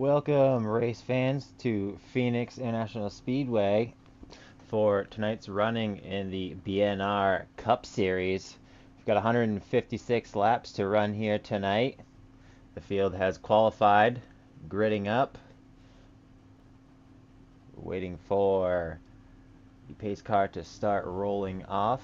Welcome, race fans, to Phoenix International Speedway for tonight's running in the BNR Cup Series. We've got 156 laps to run here tonight. The field has qualified, gridding up, waiting for the pace car to start rolling off.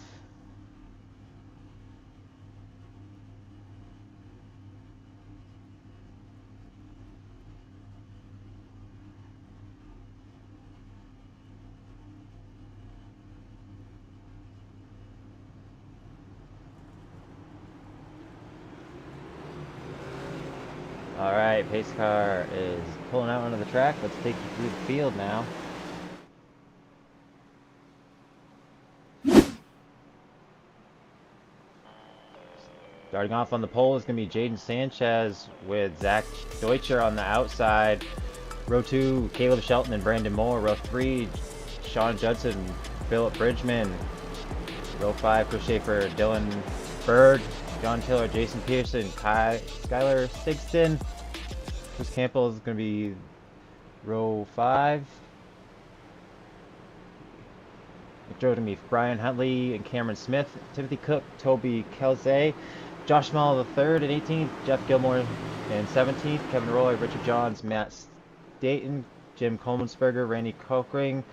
All right, pace car is pulling out onto the track. Let's take you through the field now. Starting off on the pole is going to be Jaden Sanchez with Zach Deutscher on the outside. Row 2, Caleb Shelton and Brandon Moore. Row 3, Sean Judson, Philip Bridgman. Row 5, Chris Schaefer, Dylan Bird, John Tiller, Jason Pearson, Skylar Sigston. Chris Campbell is going to be row 5. Row to be Brian Huntley and Cameron Smith, Timothy Cook, Toby Kelze, Josh Small the 3rd and 18th, Jeff Gilmore in 17th, Kevin Roy, Richard Johns, Matt Staten, Jim Colmansberger, Randy Kokring,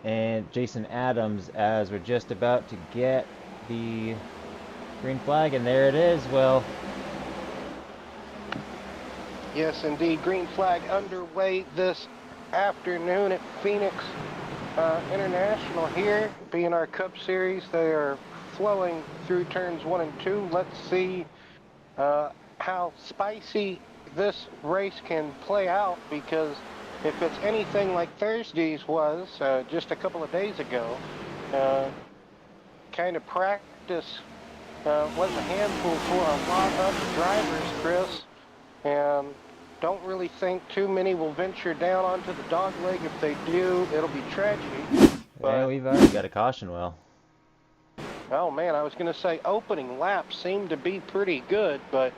and Jason Adams, as we're just about to get the green flag, and there it is. Well, yes, indeed, green flag underway this afternoon at Phoenix International here, BNR Cup Series. They are flowing through turns 1 and 2. Let's see how spicy this race can play out, because if it's anything like Thursday's was just a couple of days ago, kind of practice was a handful for a lot of drivers, Chris, and don't really think too many will venture down onto the dog leg. If they do, it'll be tragedy. yeah, we've already got a caution well. Oh man, I was going to say opening laps seemed to be pretty good, but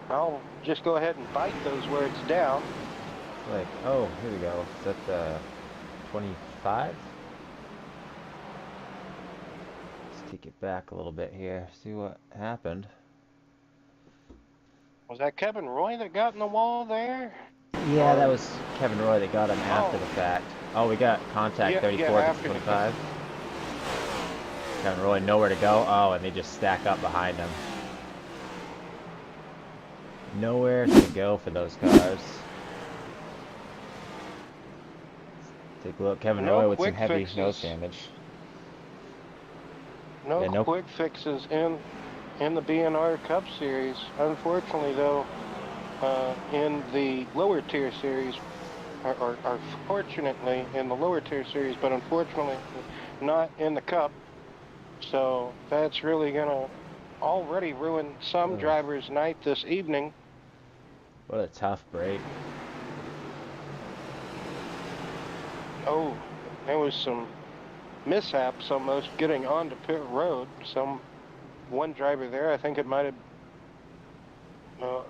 I'll just go ahead and bite those words down. Like, oh, here we go. Is that 25? Let's take it back a little bit here, see what happened. Was that Kevin Roy that got in the wall there? Yeah, that was Kevin Roy that got him after the fact. Oh, we got contact 34 to 25. Kevin Roy nowhere to go. Oh, and they just stack up behind him. Nowhere to go for those cars. Take a look. Kevin Roy with some heavy nose damage. No quick fixes in the BNR Cup Series. Unfortunately, though, in the lower tier series, or fortunately in the lower tier series, but unfortunately not in the Cup. So that's really going to already ruin some drivers' night this evening. What a tough break. Oh, there was some mishaps almost getting onto pit road. One driver there, I think it might have,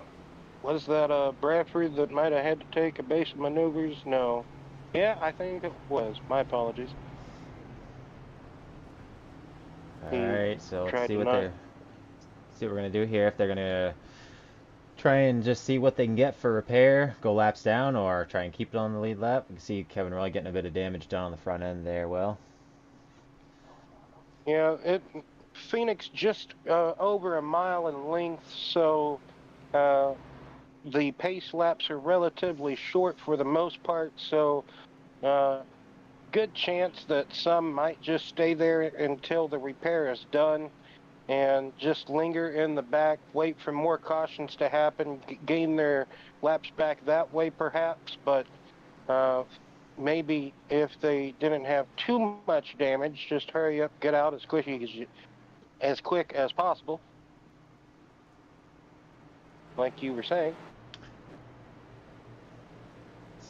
was that Bradford that might have had to take a base of maneuvers? No. Yeah, I think it was. My apologies. Alright, so let's see what we're gonna do here. If they're gonna try and just see what they can get for repair, go laps down, or try and keep it on the lead lap. You can see Kevin Roy getting a bit of damage done on the front end there. Well, yeah, Phoenix just over a mile in length, so the pace laps are relatively short for the most part, so good chance that some might just stay there until the repair is done and just linger in the back, wait for more cautions to happen, gain their laps back that way perhaps, but maybe if they didn't have too much damage, just hurry up, get out as quick as possible, like you were saying.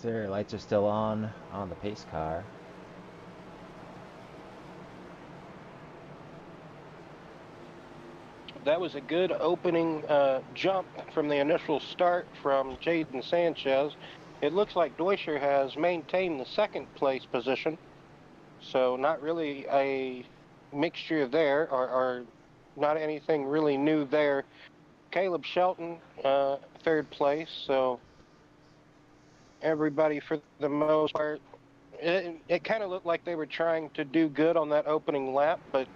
sir, lights are still on the pace car. That was a good opening jump from the initial start from Jaden Sanchez. it looks like Deutscher has maintained the second place position. So not really a mixture there, or not anything really new there. Caleb Shelton, third place. So everybody, for the most part, it kind of looked like they were trying to do good on that opening lap, but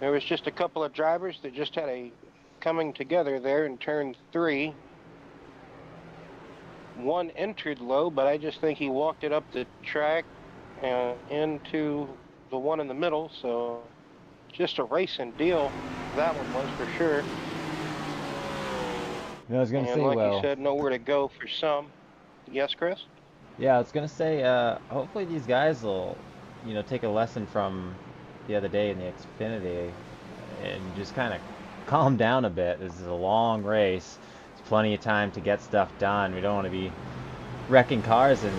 there was just a couple of drivers that just had a coming together there in turn 3. One entered low, but I just think he walked it up the track into the one in the middle. So just a racing deal, that one was for sure. I was gonna And say, like you well, said, nowhere to go for some. Yes, Chris? yeah, I was gonna say, hopefully these guys will, take a lesson from the other day in the Xfinity and just kind of calm down a bit. This is a long race. There's plenty of time to get stuff done. We don't want to be wrecking cars and,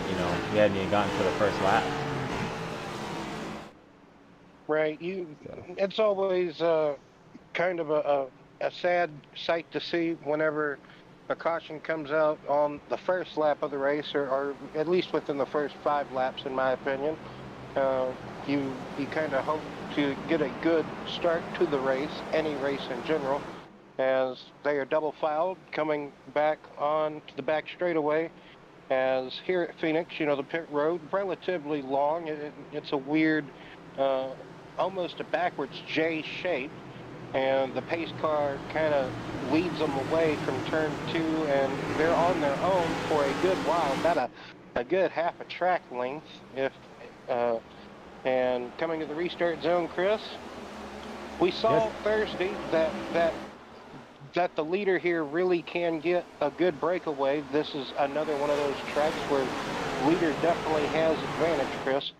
we hadn't even gotten to the first lap. Right. So, It's always kind of a sad sight to see whenever a caution comes out on the first lap of the race, or at least within the first 5 laps, in my opinion. Uh, you kind of hope to get a good start to the race, any race in general, as they are double filed coming back on to the back straightaway. As here at Phoenix, the pit road relatively long. It's a weird, uh, almost a backwards J shape, and the pace car kind of leads them away from turn 2, and they're on their own for a good while, about a good half a track length, if uh, and coming to the restart zone, Chris, we yes. saw Thursday that the leader here really can get a good breakaway. This is another one of those tracks where leader definitely has advantage, Chris.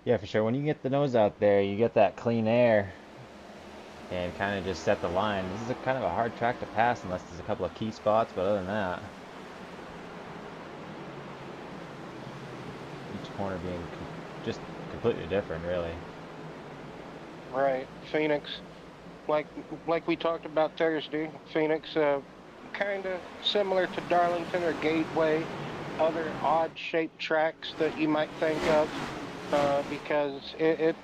Yeah, for sure. When you get the nose out there, you get that clean air and kind of just set the line. This is a kind of a hard track to pass unless there's a couple of key spots, but other than that, each corner being just completely different, really. Right, Phoenix, like like we talked about Thursday, Phoenix, kind of similar to Darlington or Gateway, other odd-shaped tracks that you might think of, because it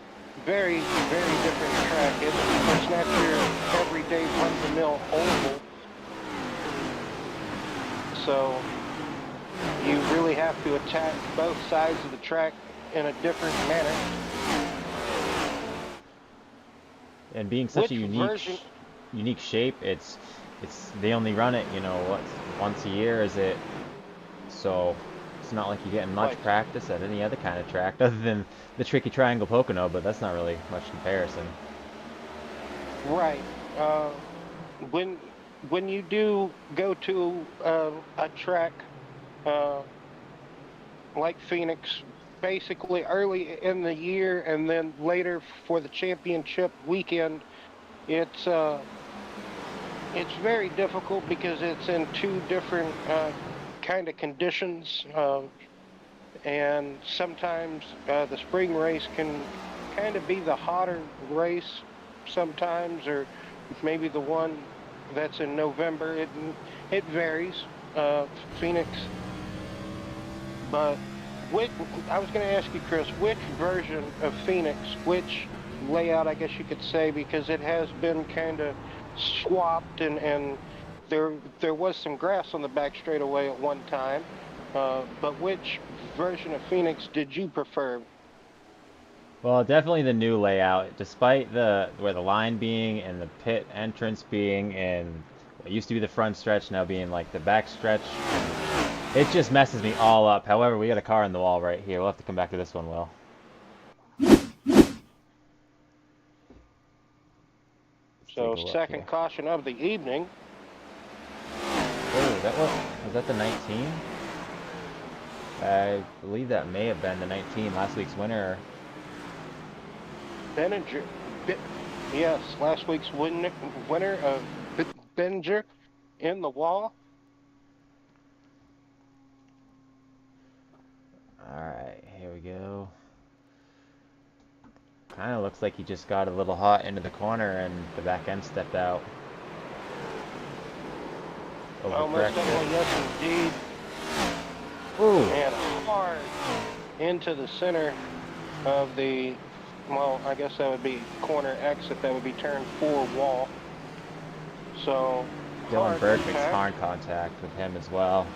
very, very different track. It's not your everyday run-of-the-mill oval, so you really have to attack both sides of the track in a different manner. And being such a Which version? unique shape, it's they only run it, what, once a year, is it? So it's not like you're getting much Right, practice at any other kind of track other than the tricky triangle Pocono, but that's not really much comparison. right. When when you do go to a track uh, like Phoenix, basically early in the year and then later for the championship weekend, it's uh, it's very difficult because it's in 2 different kind of conditions, and sometimes the spring race can kind of be the hotter race sometimes, or maybe the one that's in November. It varies. Uh, Phoenix, but which, I was going to ask you, Chris, which version of Phoenix, which layout, I guess you could say, because it has been kind of swapped, and there was some grass on the back straightaway at one time. But which version of Phoenix did you prefer? Well, definitely the new layout, despite the where the line being and the pit entrance being in what used to be the front stretch now being like the back stretch. It just messes me all up. However, we got a car in the wall right here. We'll have to come back to this one, Will. Let's take So a look second here. caution of the evening. Oh, that was that the 19? I believe that may have been the 19, last week's winner. Benninger, yes, last week's winner of Benninger in the wall. Alright, here we go. Kind of looks like he just got a little hot into the corner and the back end stepped out. Most Overcorrection. definitely, yes, indeed. Ooh. And hard into the center of the, well, I guess that would be corner exit. That would be turn 4 wall. So Dylan hard Burke makes impact. hard contact with him as well.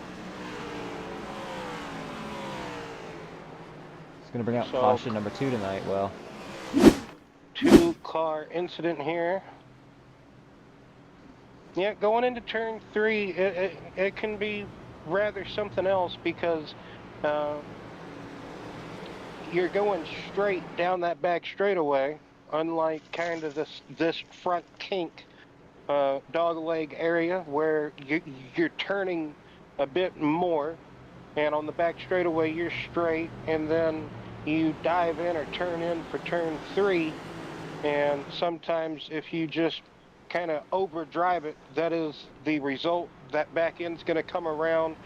He's going to bring out caution number 2 tonight, Will. 2-car incident here. Yeah, going into turn 3, it can be rather something else because you're going straight down that back straightaway, unlike kind of this front kink dog leg area where you're turning a bit more, and on the back straightaway you're straight, and then you dive in or turn in for turn 3, and sometimes if you just kind of overdrive it, that is the result. That back end's going to come around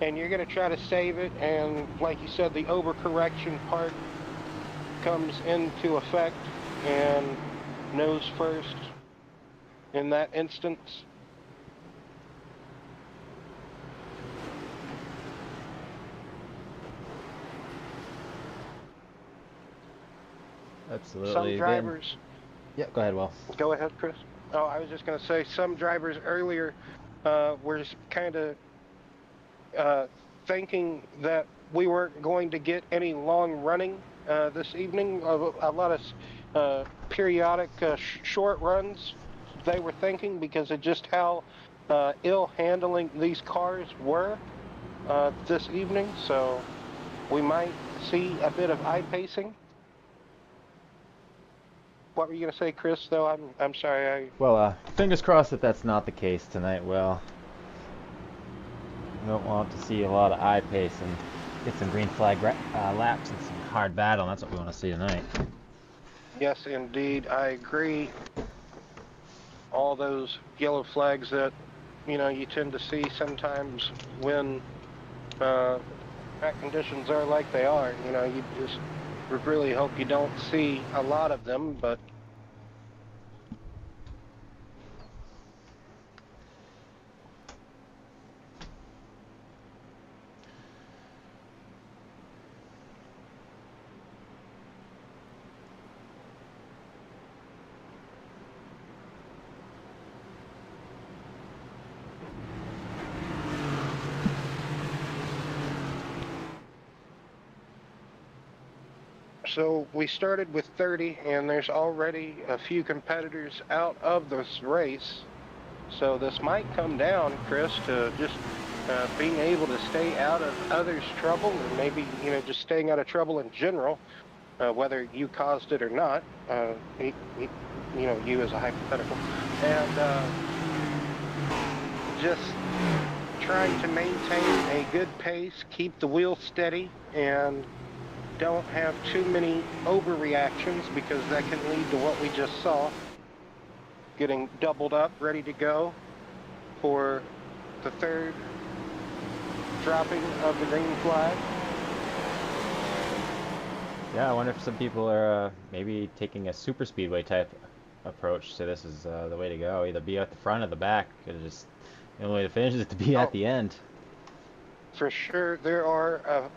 and you're going to try to save it, and like you said, the overcorrection part comes into effect, and nose first in that instance. Absolutely. Some drivers... Yeah, go ahead, Will. Go ahead, Chris. Oh, I was just going to say, some drivers earlier were kind of thinking that we weren't going to get any long running this evening. A lot of periodic short runs, they were thinking, because of just how ill handling these cars were this evening. So we might see a bit of eye pacing. What were you going to say, Chris, though? I'm sorry. Well, fingers crossed that that's not the case tonight, Will. We don't want to see a lot of eye pace and get some green flag laps and some hard battle. That's what we want to see tonight. Yes, indeed. I agree. All those yellow flags that, you tend to see sometimes when track conditions are like they are. You just really hope you don't see a lot of them, but so we started with 30, and there's already a few competitors out of this race. So this might come down, Chris, to just being able to stay out of others' trouble, or maybe, just staying out of trouble in general, whether you caused it or not. You as a hypothetical. And just trying to maintain a good pace, keep the wheel steady, and don't have too many overreactions, because that can lead to what we just saw. Getting doubled up, ready to go for the third dropping of the green flag. Yeah, I wonder if some people are maybe taking a super speedway type approach to this is the way to go. Either be at the front or the back. Just the only way to finish is to be at the end. For sure, there are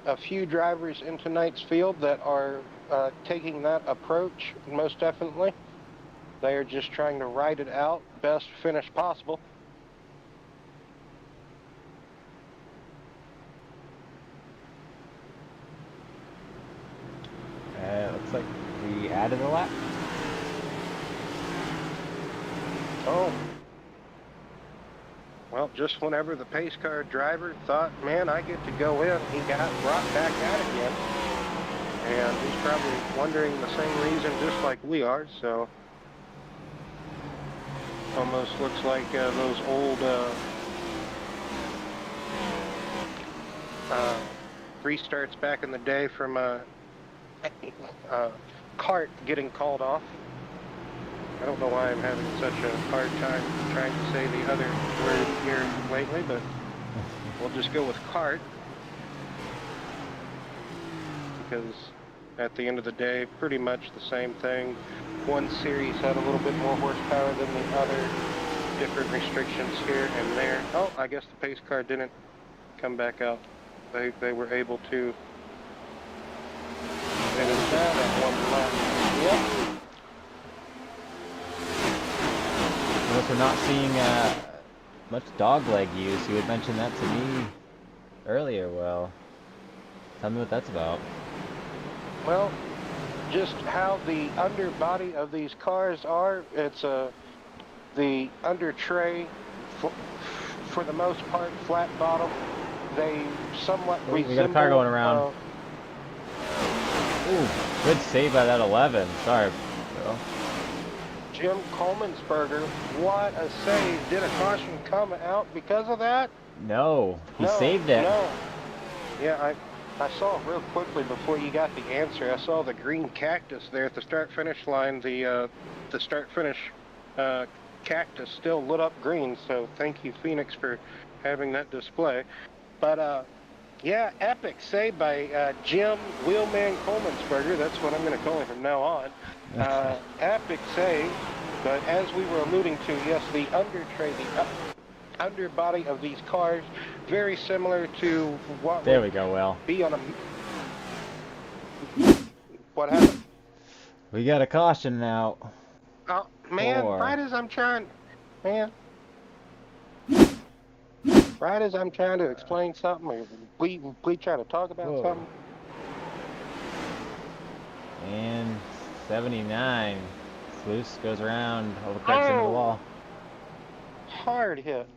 a few drivers in tonight's field that are taking that approach, most definitely. They are just trying to ride it out, best finish possible. Looks like we added a lap. Oh. Well, just whenever the pace car driver thought, man, I get to go in, he got brought back out again. And he's probably wondering the same reason just like we are, so... Almost looks like those old restarts back in the day from kart getting called off. I don't know why I'm having such a hard time trying to say the other word here lately, but we'll just go with kart. Because at the end of the day, pretty much the same thing. One series had a little bit more horsepower than the other. different restrictions here and there. Oh, I guess the pace car didn't come back out. They were able to finish that at one lap. Yep. Notice we're not seeing much dogleg use. You had mentioned that to me earlier. Well, tell me what that's about. Well, just how the underbody of these cars are. It's the under tray, for the most part, flat bottom. They somewhat resemble. We got a car going around. Ooh, good save by that 11. Sorry, Bill. Jim Coleman'sberger, what a save. Did a caution come out because of that? No, he saved it. No. Yeah, I saw real quickly before you got the answer. I saw the green cactus there at the start-finish line. The start-finish cactus still lit up green, so thank you, Phoenix, for having that display. But, yeah, epic save by Jim Wheelman Coleman'sberger. That's what I'm going to call him from now on. Epic save, but as we were alluding to, yes, the under tray, the underbody of these cars, very similar to what there we go, Will. Be on a... What happened? We got a caution now. Oh, man, right as I'm trying... Man. Right as I'm trying to explain something, or we trying to talk about something. And 79. Loose, goes around, overcuts into the wall. Hard hit.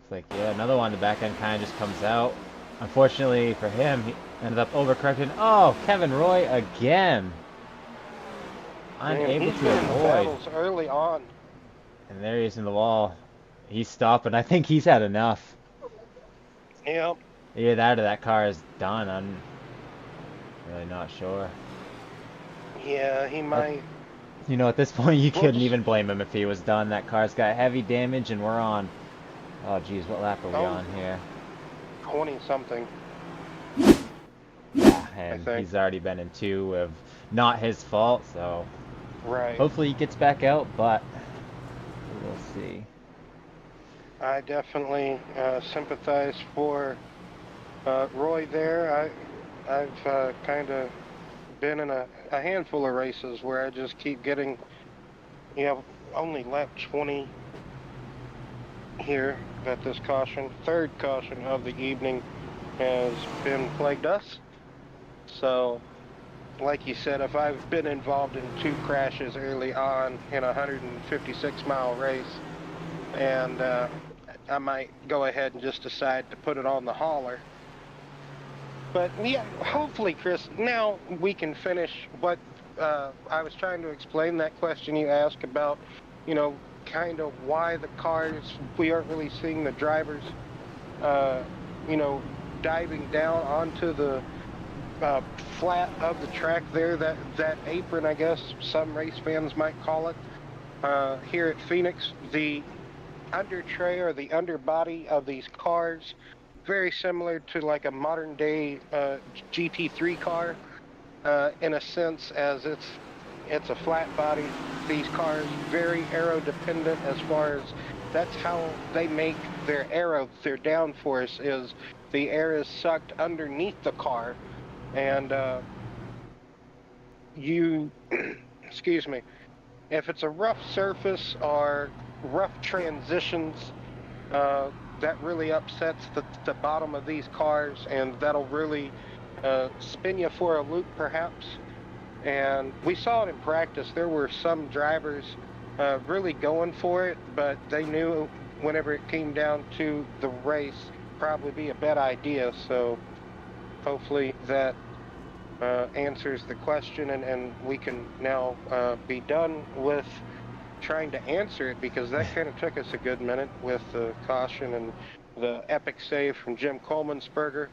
It's like, yeah, another one. The back end kind of just comes out. Unfortunately for him, he ended up overcorrecting. Oh, Kevin Roy again. Unable to avoid. Early on. And there he is in the wall. He's stopping. I think he's had enough. Yep. Either that or that car is done. I'm really not sure. Yeah, he might. You know, at this point, you couldn't even blame him if he was done. That car's got heavy damage, and we're on. Oh, geez, what lap are we on here? 20-something. Yeah, and he's already been in two of not his fault, so. Right. Hopefully he gets back out, but we'll see. I definitely sympathize for Roy there. I've kind of been in a handful of races where I just keep getting, only lap 20 here that this caution, third caution of the evening, has been plagued us. So, like you said, if I've been involved in 2 crashes early on in a 156-mile race, and I might go ahead and just decide to put it on the hauler. But yeah, hopefully, Chris, now we can finish what I was trying to explain, that question you asked about, kind of why the cars, we aren't really seeing the drivers, diving down onto the flat of the track there, that apron, I guess some race fans might call it. Here at Phoenix, the under tray or the underbody of these cars, very similar to like a modern day GT3 car, in a sense, as it's a flat body. These cars very aero dependent, as far as that's how they make their aero, their downforce is the air is sucked underneath the car, and excuse me, if it's a rough surface or rough transitions, that really upsets the bottom of these cars, and that'll really spin you for a loop perhaps. And we saw it in practice. There were some drivers really going for it, but they knew whenever it came down to the race, probably be a bad idea. So hopefully that answers the question, and we can now be done with trying to answer it, because that kind of took us a good minute with the caution and the epic save from Jim Coleman'sberger.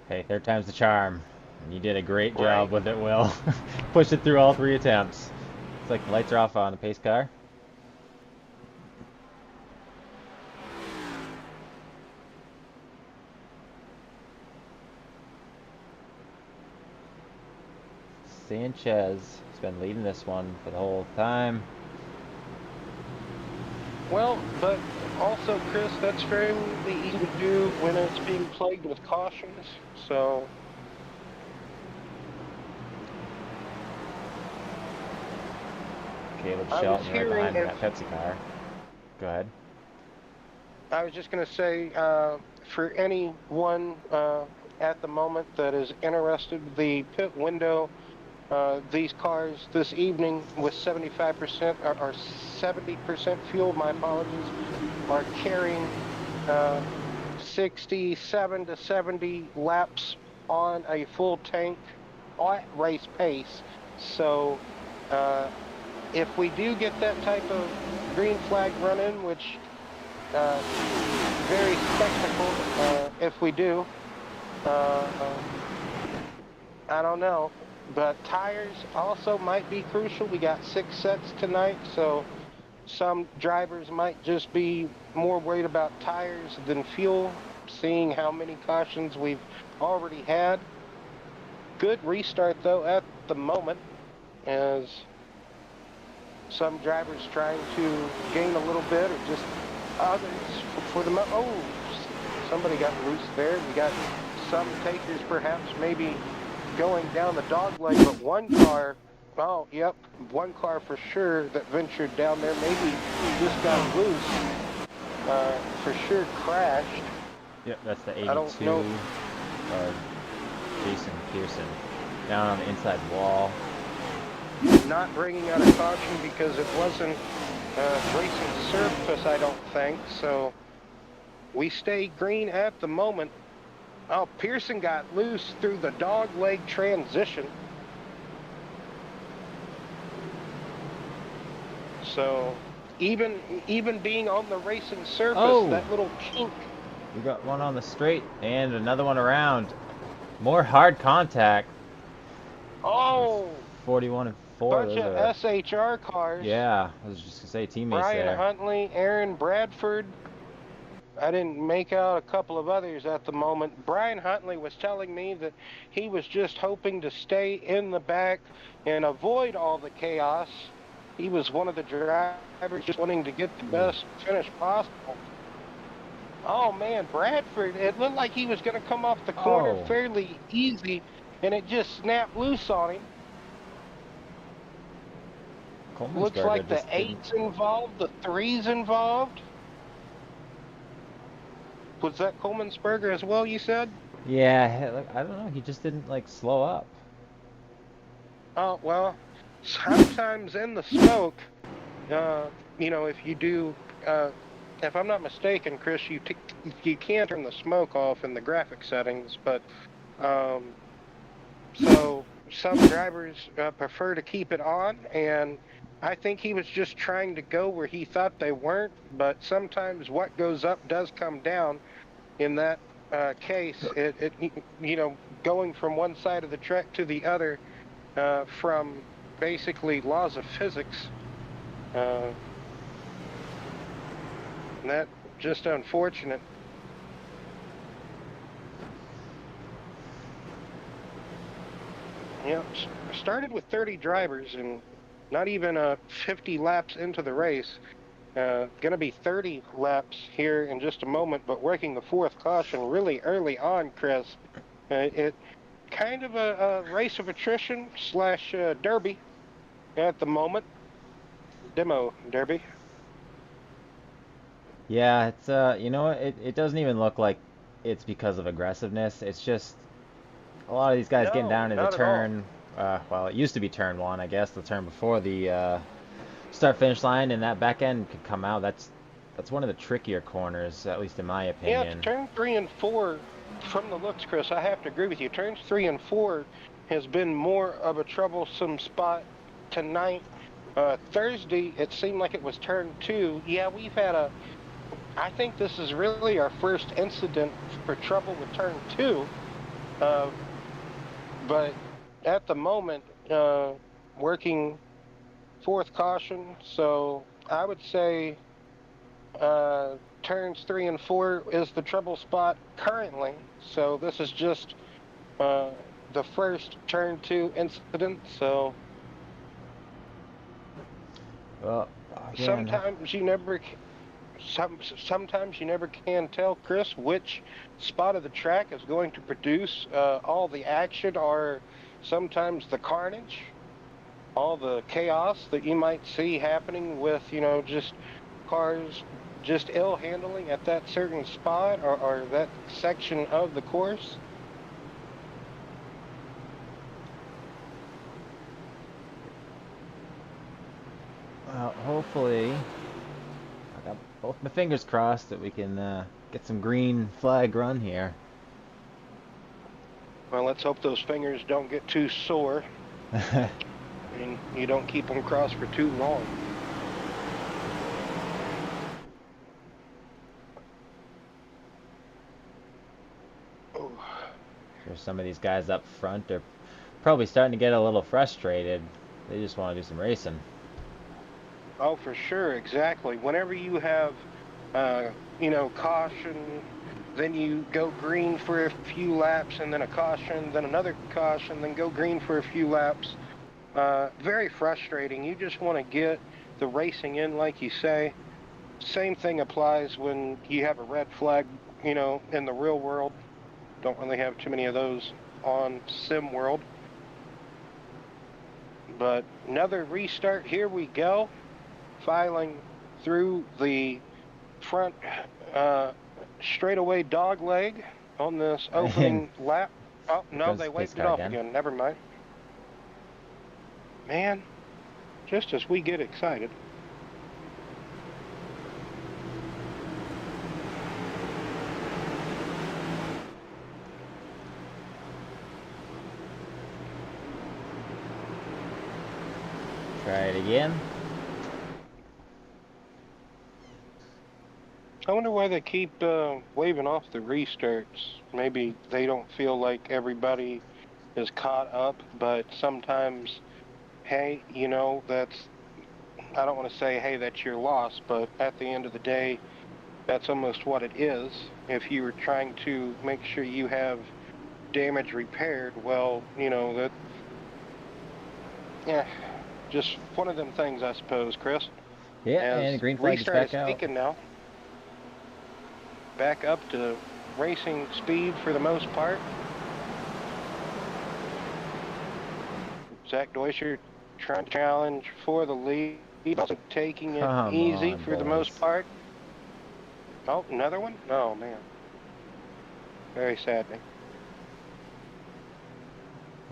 Hey, third time's the charm. And you did a great job with it, Will. Pushed it through all 3 attempts. It's like the lights are off on the pace car. Sanchez has been leading this one for the whole time. Well, but also, Chris, that's fairly easy to do when it's being plagued with cautions. So, Caleb I was Shelton right hearing behind him in if that Pepsi car. Go ahead. I was just going to say, for anyone at the moment that is interested, the pit window, these cars this evening with 75% or 70% fuel, my apologies, are carrying 67 to 70 laps on a full tank at race pace. So if we do get that type of green flag run in, which very spectacle if we do, I don't know. But tires also might be crucial. We got 6 sets tonight, so some drivers might just be more worried about tires than fuel, seeing how many cautions we've already had. Good restart, though, at the moment, as some drivers trying to gain a little bit, or just others for the... Oh, somebody got loose there. We got some takers perhaps maybe going down the dog leg, but one car... Oh, yep, one car for sure that ventured down there maybe just got loose. For sure crashed. Yep, that's the 82. I don't know. Jason Pearson down on the inside wall. Not bringing out a caution because it wasn't racing surface, I don't think. So we stay green at the moment. Oh, Pearson got loose through the dog leg transition. So even being on the racing surface, that little kink. We got one on the straight and another one around. More hard contact. Oh, 41 and 4. bunch Those of are, SHR cars. yeah, I was just gonna say teammates Brian there. Huntley, Aaron Bradford. I didn't make out a couple of others at the moment. Brian Huntley was telling me that he was just hoping to stay in the back and avoid all the chaos. He was one of the drivers just wanting to get the best finish possible. Oh, man, Bradford, it looked like he was going to come off the corner fairly easy, and it just snapped loose on him. Looks like the 8's involved, the 3's involved. Was that Coleman'sberger as well, you said? Yeah, I don't know. He just didn't, like, slow up. Oh, well, sometimes in the smoke, you know, if you do, if I'm not mistaken, Chris, you can turn the smoke off in the graphic settings, but so some drivers prefer to keep it on, and I think he was just trying to go where he thought they weren't, but sometimes what goes up does come down. In that case, it you know, going from one side of the track to the other from basically laws of physics, that just unfortunate. You know, started with 30 drivers and not even 50 laps into the race. Going to be 30 laps here in just a moment, but working the fourth caution really early on, Chris. It kind of a race of attrition slash derby at the moment. Demo derby. Yeah, it's you know what? It doesn't even look like it's because of aggressiveness. It's just a lot of these guys getting No, down into not at all. turn. Well, it used to be turn 1, I guess, the turn before the start finish line, and that back end could come out. That's one of the trickier corners, at least in my Yeah, opinion. turn 3 and 4, from the looks, Chris, I have to agree with you. Turns 3 and 4 has been more of a troublesome spot tonight. Thursday, it seemed like it was turn 2. Yeah, we've had I think this is really our first incident for trouble with turn 2. But at the moment, working fourth caution, so I would say turns 3 and 4 is the trouble spot currently. So this is just the first turn 2 incident, so Well, again, sometimes you never sometimes you never can tell, Chris, which spot of the track is going to produce all the action, or sometimes the carnage, all the chaos that you might see happening with, just cars just ill handling at that certain spot, or that section of the course. well, hopefully, I got both my fingers crossed that we can get some green flag run here. Well, let's hope those fingers don't get too sore and you don't keep them crossed for too long. Oh. There's some of these guys up front are probably starting to get a little frustrated. They just want to do some racing. Oh, for sure, exactly. Whenever you have, caution, then you go green for a few laps, and then a caution, then another caution, then go green for a few laps. Very frustrating. You just want to get the racing in, like you say. Same thing applies when you have a red flag, in the real world. Don't really have too many of those on Sim World. But another restart. Here we go. Filing through the front straightaway dog leg on this And opening lap. Oh, here no, comes they the pace waved it car off again. again. Never mind. Man, just as we get excited. Try it again. I wonder why they keep waving off the restarts. Maybe they don't feel like everybody is caught up, but sometimes, hey, that's, I don't want to say, hey, that's your loss, but at the end of the day, that's almost what it is. If you were trying to make sure you have damage repaired, well, yeah, just one of them things, I suppose, Chris. Yeah, and the As green flag is restart is back out. taken now, back up to racing speed for the most part. Zach Deutscher trying to challenge for the lead, also taking it Come easy on, for the most boys. part. Oh, another one? Oh, man. Very saddening.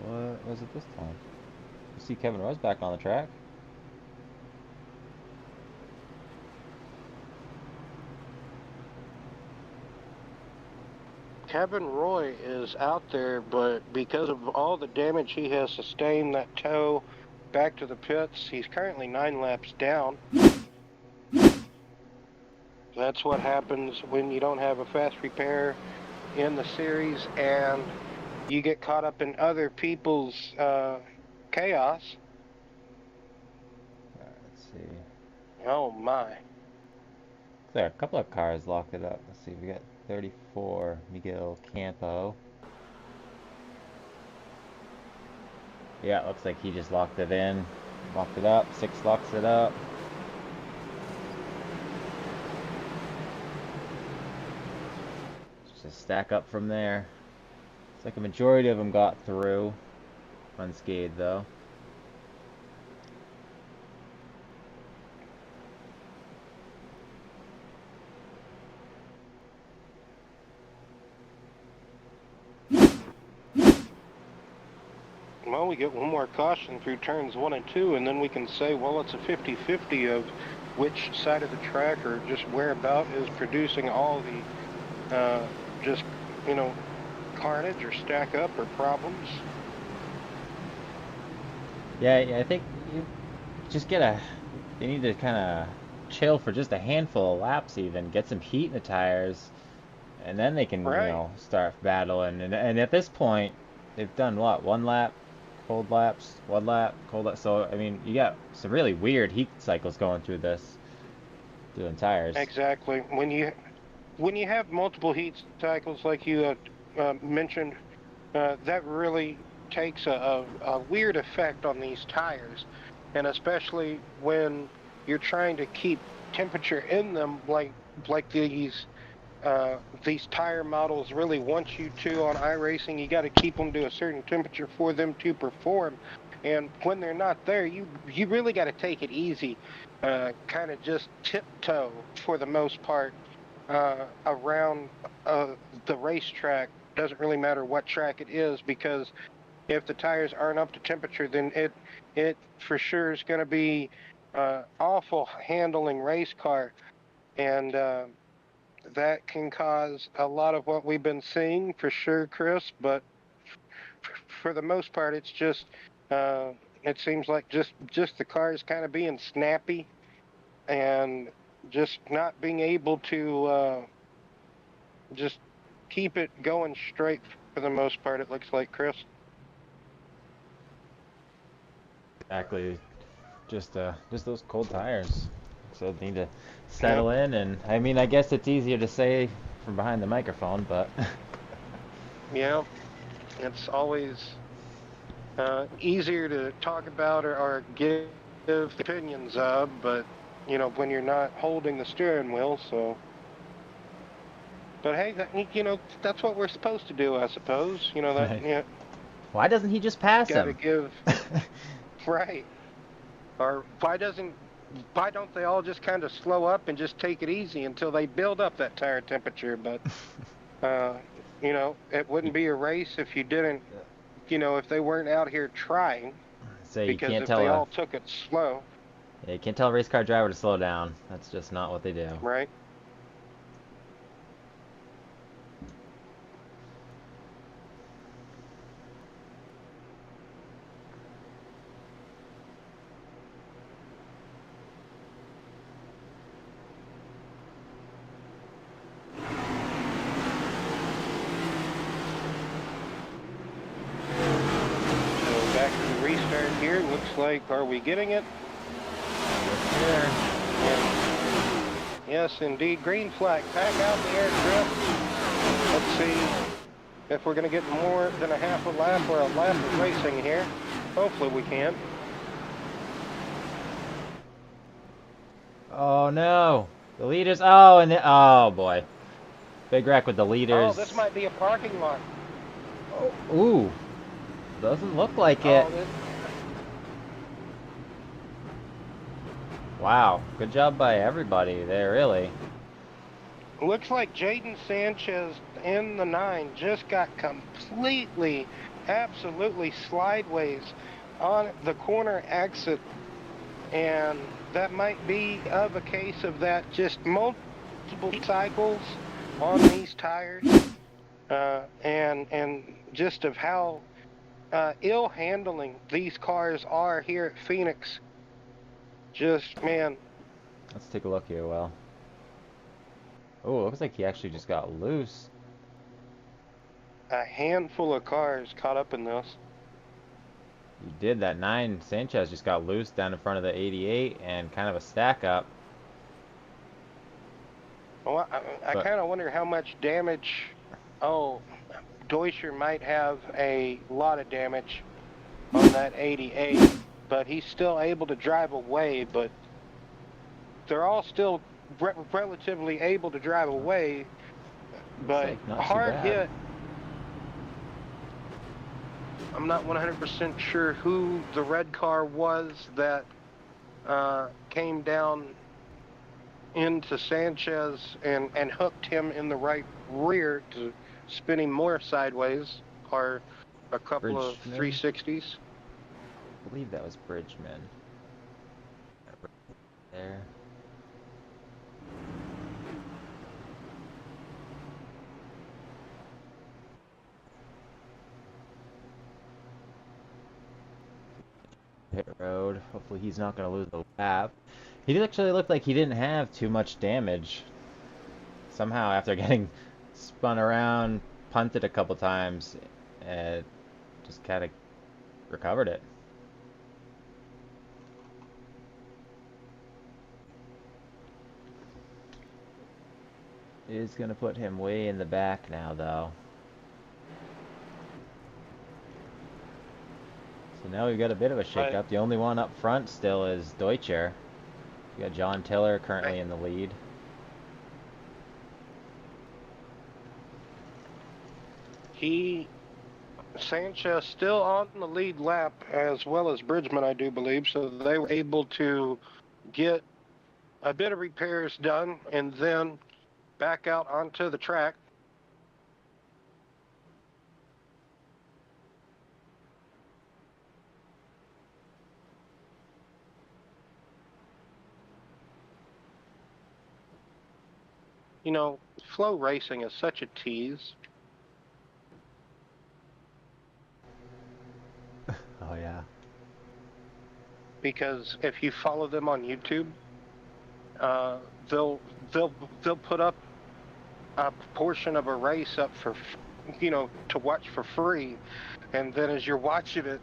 What was it this time? You see Kevin Rose back on the track. Kevin Roy is out there, but because of all the damage he has sustained, that tow back to the pits, he's currently 9 laps down. That's what happens when you don't have a fast repair in the series and you get caught up in other people's chaos. Let's see. Oh my. There are a couple of cars locked it up. Let's see. We got 34, Miguel Campo. Yeah, it looks like he just locked it in. Locked it up. 6 locks it up. Just stack up from there. It's like a majority of them got through. Unscathed, though. Well, we get one more caution through turns 1 and 2, and then we can say, well, it's a 50-50 of which side of the track or just whereabout is producing all the just, carnage or stack up or problems. Yeah, I think you just they need to kind of chill for just a handful of laps even. Get some heat in the tires. And then they can, Right. start battling. And at this point, they've done what? 1 lap, cold laps, 1 lap, cold lap. So, I mean, you got some really weird heat cycles going through this, doing tires. Exactly. When you have multiple heat cycles like you mentioned that really takes a weird effect on these tires, and especially when you're trying to keep temperature in them, like these tire models really want you to on iRacing. You got to keep them to a certain temperature for them to perform. And when they're not there, you really got to take it easy, kind of just tiptoe for the most part around the racetrack. Doesn't really matter what track it is, because if the tires aren't up to temperature, then it for sure is going to be awful handling race car, and that can cause a lot of what we've been seeing for sure, Chris. But for the most part, it's just it seems like just the cars kind of being snappy and just not being able to just keep it going straight for the most part. It looks like, Chris. Exactly. Just those cold tires. So they need to settle in, and I mean, I guess it's easier to say from behind the microphone, but Yeah, it's always easier to talk about or give opinions of, but when you're not holding the steering wheel, so. But hey, that's what we're supposed to do, I suppose. That right. Why doesn't he just pass got to him? give right. Or why don't they all just kind of slow up and just take it easy until they build up that tire temperature? But uh, it wouldn't be a race if you didn't, if they weren't out here trying. So you Because can't if tell they a all took it slow, yeah, you can't tell a race car driver to slow down. That's just not what they do. right? So back to the restart here. Looks like, are we getting it? Yes, Yes, indeed. Green flag. Back out the air drift. Let's see if we're going to get more than a half a lap or a lap of racing here. Hopefully we can. oh no, the leaders. Oh, and oh boy, big wreck with the Oh, leaders. this might be a parking lot. Oh, ooh, doesn't look like it. Oh, this, Wow, good job by everybody there, really. looks like Jaden Sanchez in the 9 just got completely, absolutely slideways on the corner exit. And that might be of a case of that just multiple cycles on these tires, and just of how ill handling these cars are here at Phoenix. Just, man, Let's take a look here. Well, oh, looks like he actually just got loose. a handful of cars caught up in this. He did that 9. Sanchez just got loose down in front of the 88 and kind of a stack up. Well, I But kind of wonder how much damage. Oh, Deutscher might have a lot of damage on that 88, but he's still able to drive away. But they're all still relatively able to drive away, looks but like not too hard bad. hit. I'm not 100% sure who the red car was that came down into Sanchez and hooked him in the right rear to spin him more sideways, or a couple of Bridgman? 360s. I believe that was Bridgman. There. Pit road. Hopefully he's not going to lose the lap. He actually looked like he didn't have too much damage. Somehow, after getting spun around, punted a couple times, uh, just kind of recovered it. Is going to put him way in the back now, though. So now we've got a bit of a shakeup. The only one up front still is Deutscher. We got John Tiller currently in the lead. Sanchez still on the lead lap, as well as Bridgman, I do believe. So they were able to get a bit of repairs done and then back out onto the track. You know, flow racing is such a tease. Oh yeah. Because if you follow them on YouTube, they'll put up a portion of a race up for, to watch for free, and then as you're watching it,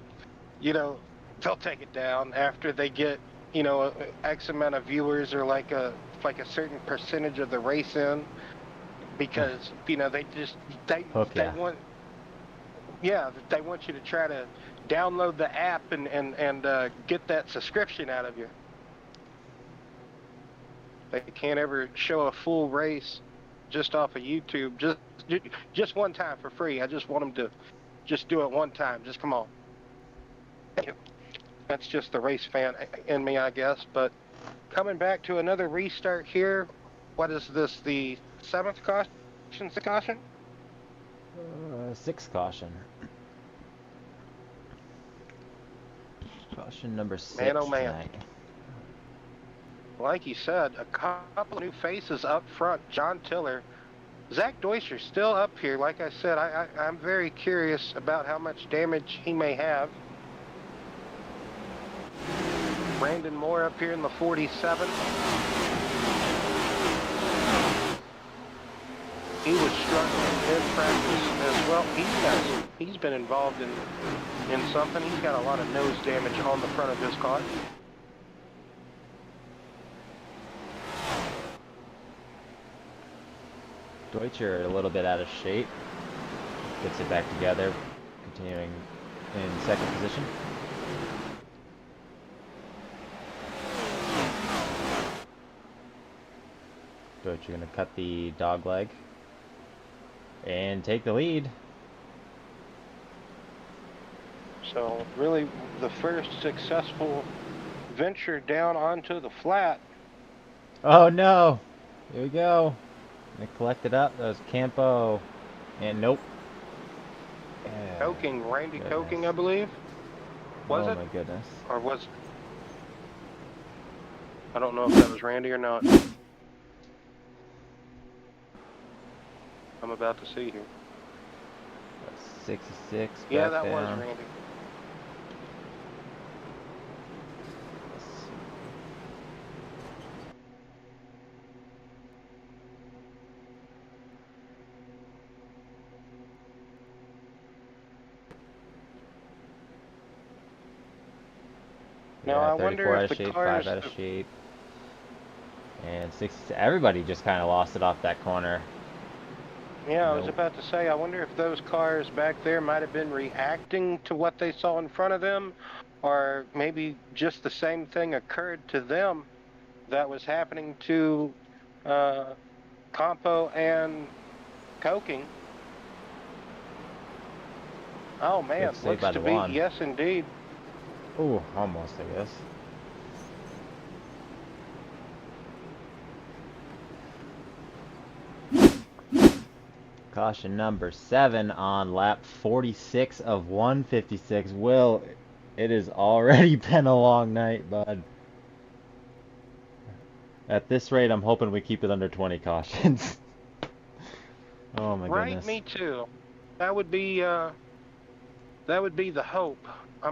they'll take it down after they get X amount of viewers or like a certain percentage of the race in, because they want they want you to try to download the app and get that subscription out of you. They can't ever show a full race just off of YouTube, just one time for free. I just want them to just do it one time. Just come on. That's just the race fan in me, I guess. But coming back to another restart here. What is this? The 7th caution? 6th caution? 6th caution. Caution number 6 man, oh man. tonight. Like you said, a couple of new faces up front. John Tiller. Zach Deutscher still up here. Like I said, I'm very curious about how much damage he may have. Brandon Moore up here in the 47. He was struggling in practice as well. He's been involved in something. He's got a lot of nose damage on the front of his car. Deutscher a little bit out of shape. Gets it back together, continuing in 2nd position. Deutscher gonna cut the dog leg and take the lead. So really the first successful venture down onto the flat. Oh no! Here we go. They collected up. That was Campo. And nope. Yeah, Coking, Randy Coking, I believe. Was it? Oh my goodness. Or was... I don't know if that was Randy or not. I'm about to see here. 66. Yeah, that down. was Randy. Yeah, now I 34 wonder out if of the shape, cars... 5 out of shape. And 60. Everybody just kind of lost it off that corner. Yeah, I was about to say, I wonder if those cars back there might have been reacting to what they saw in front of them, or maybe just the same thing occurred to them that was happening to Campo and Coking. Oh man, looks to be, yes indeed. Ooh, almost, I guess. Caution number 7 on lap 46 of 156. Will, it has already been a long night, bud. At this rate, I'm hoping we keep it under 20 cautions. Oh my goodness. Right, me too. That would be the hope. I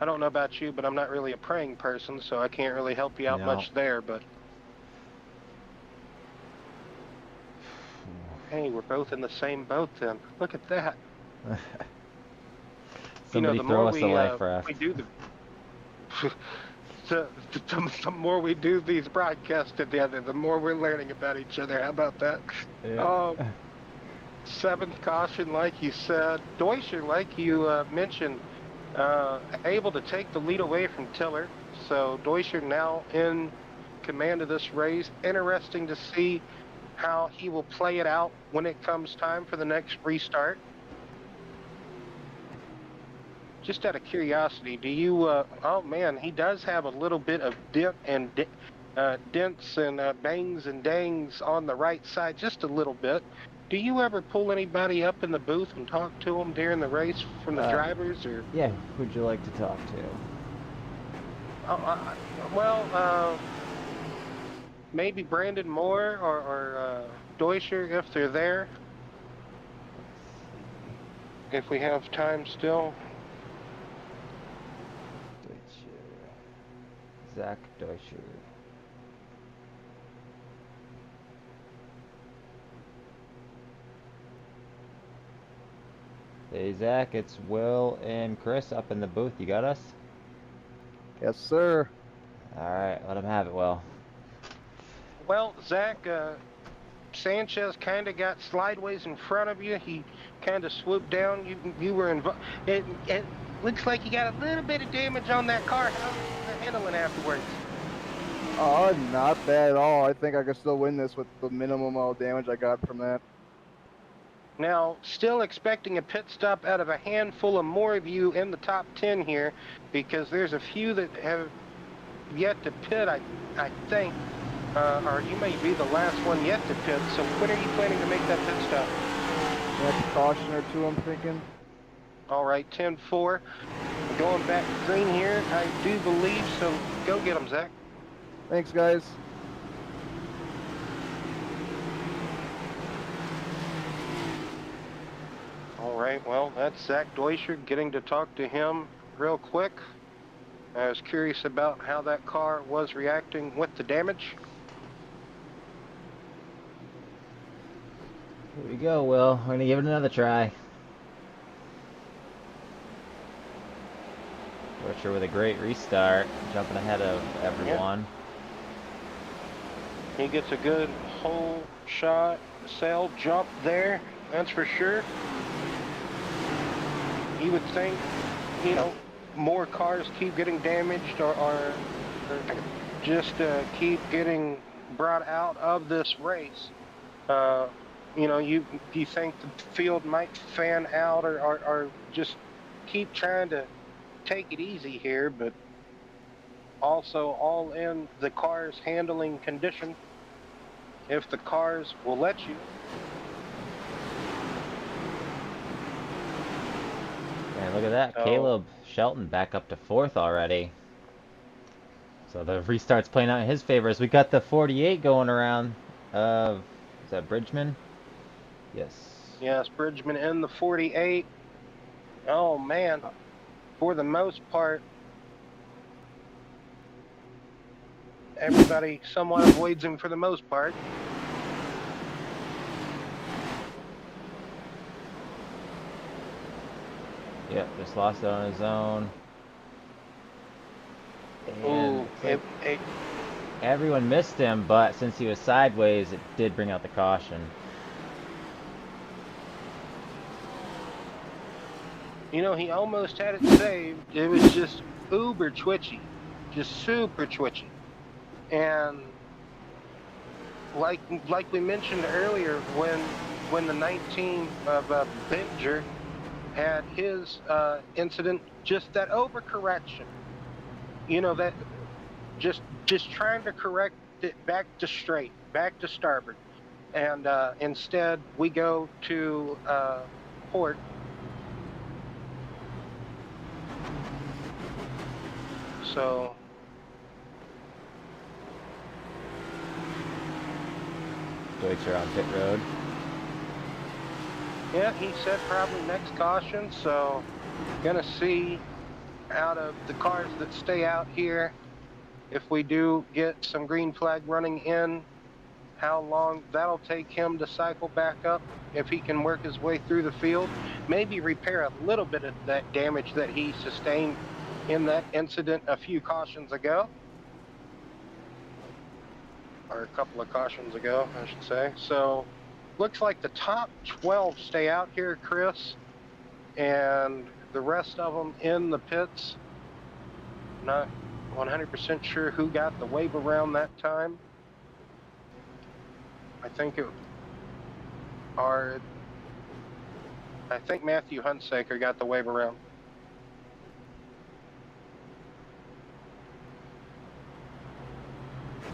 don't know about you, but I'm not really a praying person, so I can't really help you out much there, but hey, we're both in the same boat then. Look at that. Somebody throw us a life raft. We do the more we do these broadcasts together, the more we're learning about each other. How about that? Yeah. 7th caution, like you said. Deutscher, like you mentioned, able to take the lead away from Tiller. So Deutscher now in command of this race. Interesting to see how he will play it out when it comes time for the next restart. Just out of curiosity, do you, oh man, he does have a little bit of dents and bangs and dangs on the right side, just a little bit. Do you ever pull anybody up in the booth and talk to them during the race from the drivers, or? Yeah, who'd you like to talk to? Well, maybe Brandon Moore or Deutscher if they're there. If we have time still. Zach Deutscher. Hey Zach, it's Will and Chris up in the booth. You got us? Yes, sir. Alright, let him have it, Will. Well, Zach, Sanchez kind of got slideways in front of you. He kind of swooped down. You were involved. It looks like you got a little bit of damage on that car. How's the handling afterwards? Not bad at all. I think I could still win this with the minimum amount of damage I got from that. Now, still expecting a pit stop out of a handful of more of you in the top 10 here, because there's a few that have yet to pit, I think. Or you may be the last one yet to pit. So when are you planning to make that pit stop? Next caution or two, I'm thinking. All right, 10-4. Going back green here, I do believe, so go get them, Zach. Thanks, guys. All right, well, that's Zach Deutscher. Getting to talk to him real quick. I was curious about how that car was reacting with the damage. Here we go, Will. We're gonna give it another try. Deutscher with a great restart, jumping ahead of everyone. He gets a good whole shot, sail jump there, that's for sure. You would think, you know, more cars keep getting damaged or just keep getting brought out of this race. You know, you think the field might fan out or just keep trying to take it easy here, but also all in the car's handling condition, if the cars will let you. And look at that, Caleb Shelton back up to 4th already. So the restart's playing out in his favor as we got the 48 going around. Is that Bridgman? Yes. Yes, Bridgman in the 48. Oh man, for the most part, everybody somewhat avoids him for the most part. Yep, just lost it on his own. And everyone missed him, but since he was sideways, it did bring out the caution. You know, he almost had it saved. It was just uber twitchy, just super twitchy. And like we mentioned earlier, when the 19 of Binger had his incident, just that overcorrection. You know, that just trying to correct it back to straight, back to starboard, and instead we go to port. So Deutscher on pit road. yeah, he said probably next caution. So gonna see out of the cars that stay out here, if we do get some green flag running in, how long that'll take him to cycle back up, if he can work his way through the field, maybe repair a little bit of that damage that he sustained in that incident a few cautions ago, or a couple of cautions ago, I should say. So looks like the top 12 stay out here, Chris, and the rest of them in the pits. Not 100% sure who got the wave around that time. I think Matthew Hunsaker got the wave around.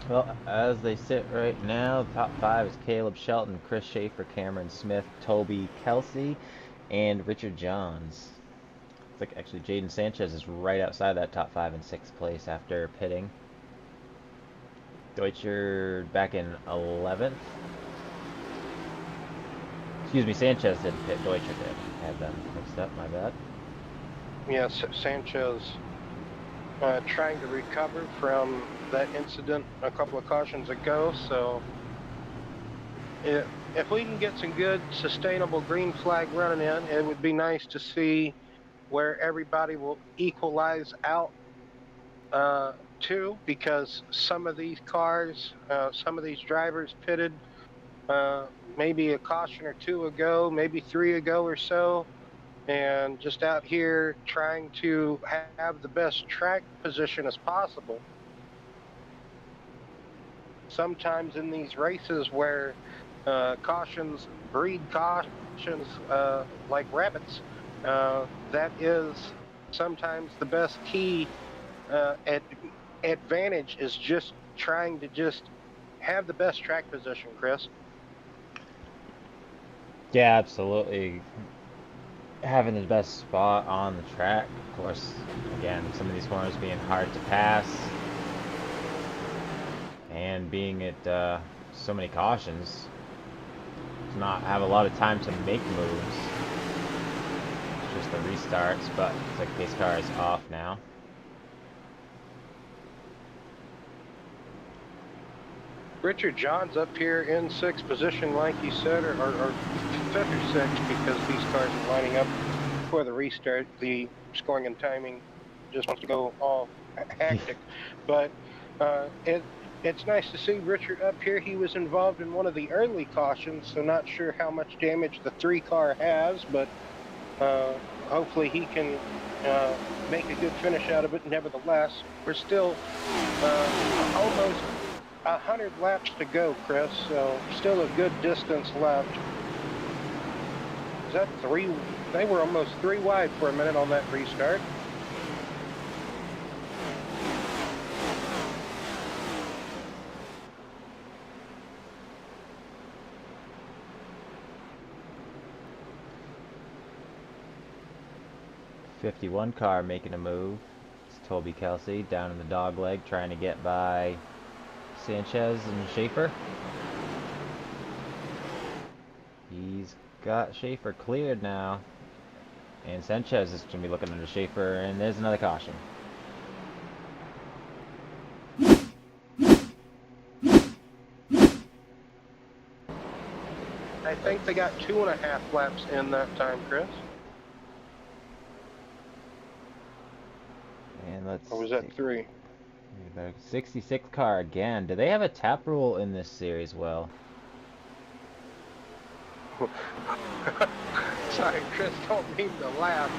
Well, as they sit right now, the top 5 is Caleb Shelton, Chris Schaefer, Cameron Smith, Toby Kelsey, and Richard Johns. It's like actually Jaden Sanchez is right outside that top 5 in 6th place after pitting. Deutscher back in 11th. Excuse me, Sanchez didn't pit, Deutscher did. I had them mixed up, my bad. Yes, Sanchez trying to recover from that incident a couple of cautions ago, so if we can get some good, sustainable green flag running in, it would be nice to see where everybody will equalize out too, because some of these cars, some of these drivers pitted maybe a caution or 2 ago, maybe 3 ago or so, and just out here trying to have the best track position as possible. Sometimes in these races where cautions breed cautions like rabbits, that is sometimes the best key advantage, is just trying to just have the best track position, Chris. Yeah, absolutely. Having the best spot on the track, of course. Again, some of these corners being hard to pass, and being at so many cautions, to not have a lot of time to make moves. It's just the restarts, but it's like pace car is off now. Richard Johns up here in 6th position, like you said, or 5th or 6th, because these cars are lining up for the restart. The scoring and timing just wants to go all hectic. But it's nice to see Richard up here. He was involved in one of the early cautions, so not sure how much damage the 3 car has, but hopefully he can make a good finish out of it. Nevertheless, we're still almost 100 laps to go, Chris, so still a good distance left. Is that 3? They were almost 3 wide for a minute on that restart. '51 car making a move. It's Toby Kelsey down in the dog leg, trying to get by Sanchez and Schaefer. He's got Schaefer cleared now, and Sanchez is going to be looking under Schaefer, and there's another caution. I think they got 2.5 laps in that time, Chris. And let's. Or was that 3? The 66 car again. Do they have a tap rule in this series, Will? Sorry, Chris, don't mean to laugh.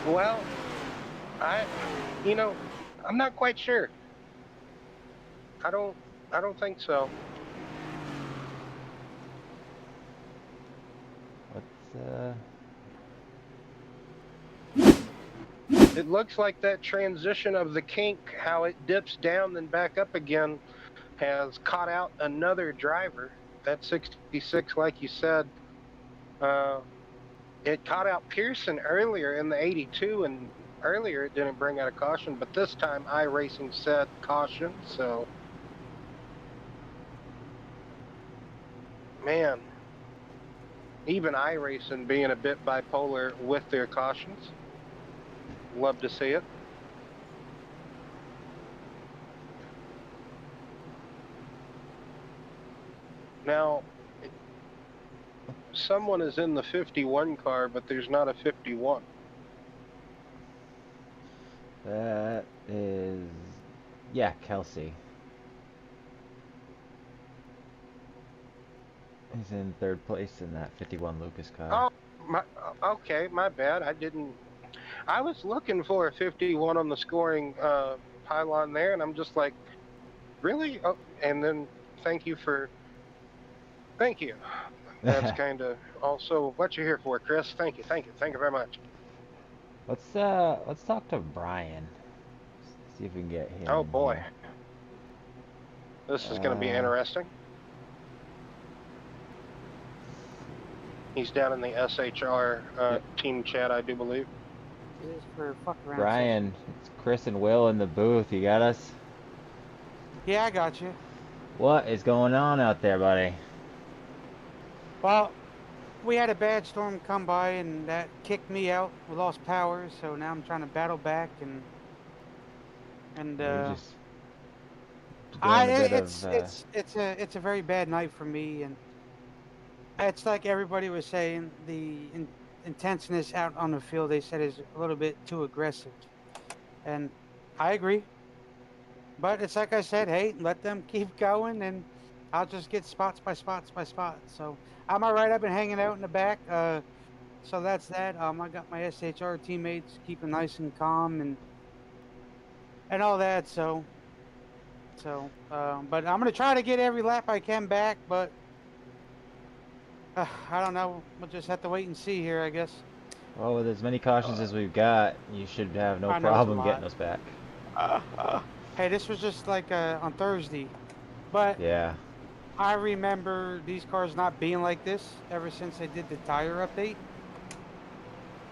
Well, I'm not quite sure. I don't think so. It looks like that transition of the kink, how it dips down then back up again, has caught out another driver. That 66, like you said, it caught out Pearson earlier in the 82, and earlier it didn't bring out a caution, but this time iRacing said caution, so man, even iRacing being a bit bipolar with their cautions. Love to see it. Now, someone is in the 51 car, but there's not a 51. That is... yeah, Kelsey. He's in 3rd place in that 51 Lucas car. Oh, Okay, my bad. I was looking for a 51 on the scoring pylon there, and I'm just like, really? Oh, and then thank you for. Thank you. That's kind of also what you're here for, Chris. Thank you very much. Let's talk to Brian. See if we can get him Oh in boy, here. this is going to be Uh, interesting. He's down in the SHR Yep. team chat, I do believe. It is for fuck around Brian, session. it's Chris and Will in the booth. You got us? Yeah, I got you. What is going on out there, buddy? Well, we had a bad storm come by and that kicked me out. We lost power, so now I'm trying to battle back and We're just I doing a bit of. it's a very bad night for me, and it's like everybody was saying the intenseness out on the field they said is a little bit too aggressive, and I agree. But it's like I said, hey, let them keep going, and I'll just get spots by spots by spots. So I'm all right. I've been hanging out in the back. So that's that. I got my SHR teammates keeping nice and calm and all that. But I'm gonna try to get every lap I can back. But I don't know. We'll just have to wait and see here, I guess. Well, with as many cautions as we've got, you should have no I know it's a problem lot. getting us back. Hey, this was just like on Thursday, but Yeah. I remember these cars not being like this ever since they did the tire update.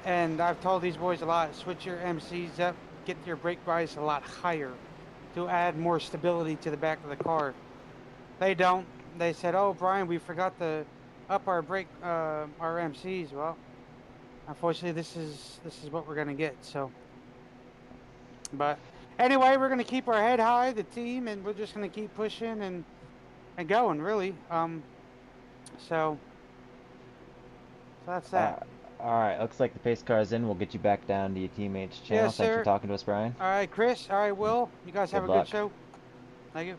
And I've told these boys a lot, switch your MCs up, get your brake rise a lot higher to add more stability to the back of the car. They don't. They said, oh, Brian, we forgot to up our our MCs. Well, unfortunately, this is what we're going to get. So, but anyway, we're going to keep our head high, the team, and we're just going to keep pushing and going, really. So that's Uh, that. all right. Looks like the pace car's in. We'll get you back down to your teammates' channel. Yes, Thanks for sir. talking to us, Brian. All right, Chris. All right, Will. You guys have Good a good luck. show. Thank you.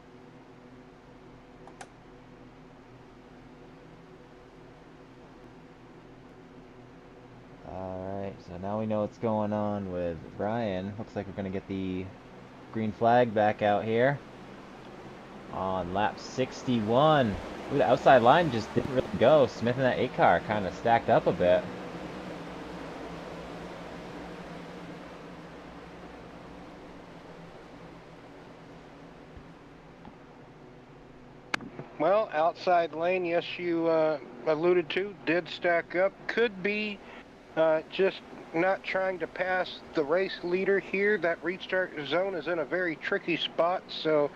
All right. So now we know what's going on with Brian. Looks like we're gonna get the green flag back out here on lap 61. Ooh, the outside line just didn't really go. Smith and that 8 car kind of stacked up a bit. Well, outside lane, yes, you alluded to, did stack up. Could be just not trying to pass the race leader here. That restart zone is in a very tricky spot, so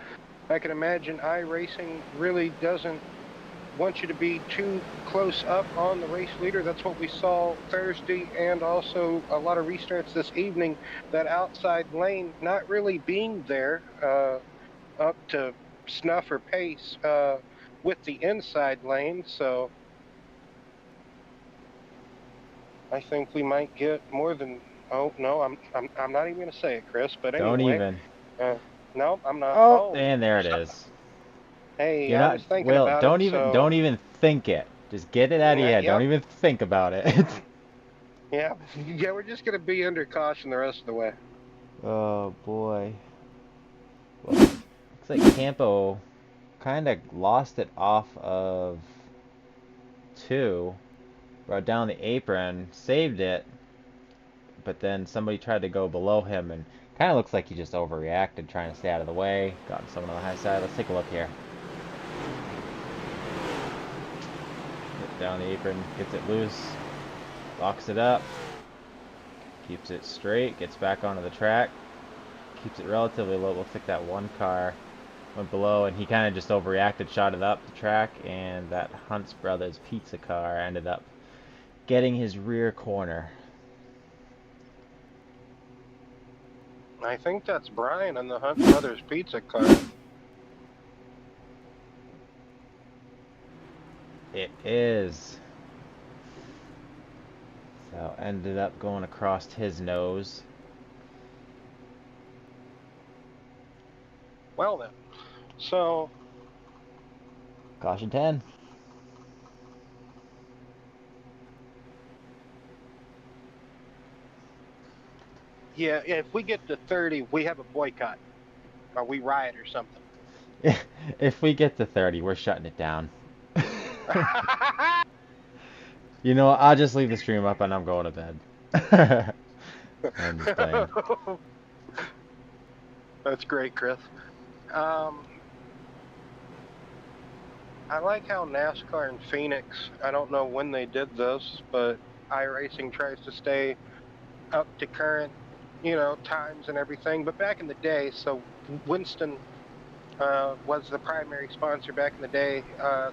I can imagine iRacing really doesn't want you to be too close up on the race leader. That's what we saw Thursday and also a lot of restarts this evening, that outside lane not really being there up to snuff or pace with the inside lane. So I think we might get more than. Oh no, I'm not even going to say it, Chris. But Don't anyway, even. no, I'm not. Oh, Oh, and there it is. hey, You're I not. was thinking Will, about it. don't So even think it. Just get it out of your head. Don't yep, even think about it. yeah, yeah. We're just going to be under caution the rest of the way. Oh boy. Well, looks like Campo kind of lost it off of 2, brought down the apron, saved it, but then somebody tried to go below him and kind of looks like he just overreacted trying to stay out of the way. Got someone on the high side. Let's take a look here. Get down the apron, gets it loose, locks it up, keeps it straight, gets back onto the track, keeps it relatively low. Looks like that one car went below and he kind of just overreacted, shot it up the track, and that Hunt's Brothers pizza car ended up getting his rear corner. I think that's Brian on the Hunt Brothers pizza car. It is. So ended up going across his nose. Well then, so Caution 10. Yeah, if we get to 30, we have a boycott, or we riot or something. If we get to 30, we're shutting it down. You know what? I'll just leave the stream up and I'm going to bed. I'm just playing. That's great, Chris. I like how NASCAR in Phoenix, I don't know when they did this, but iRacing tries to stay up to current, times and everything. But back in the day, so Winston was the primary sponsor back in the day.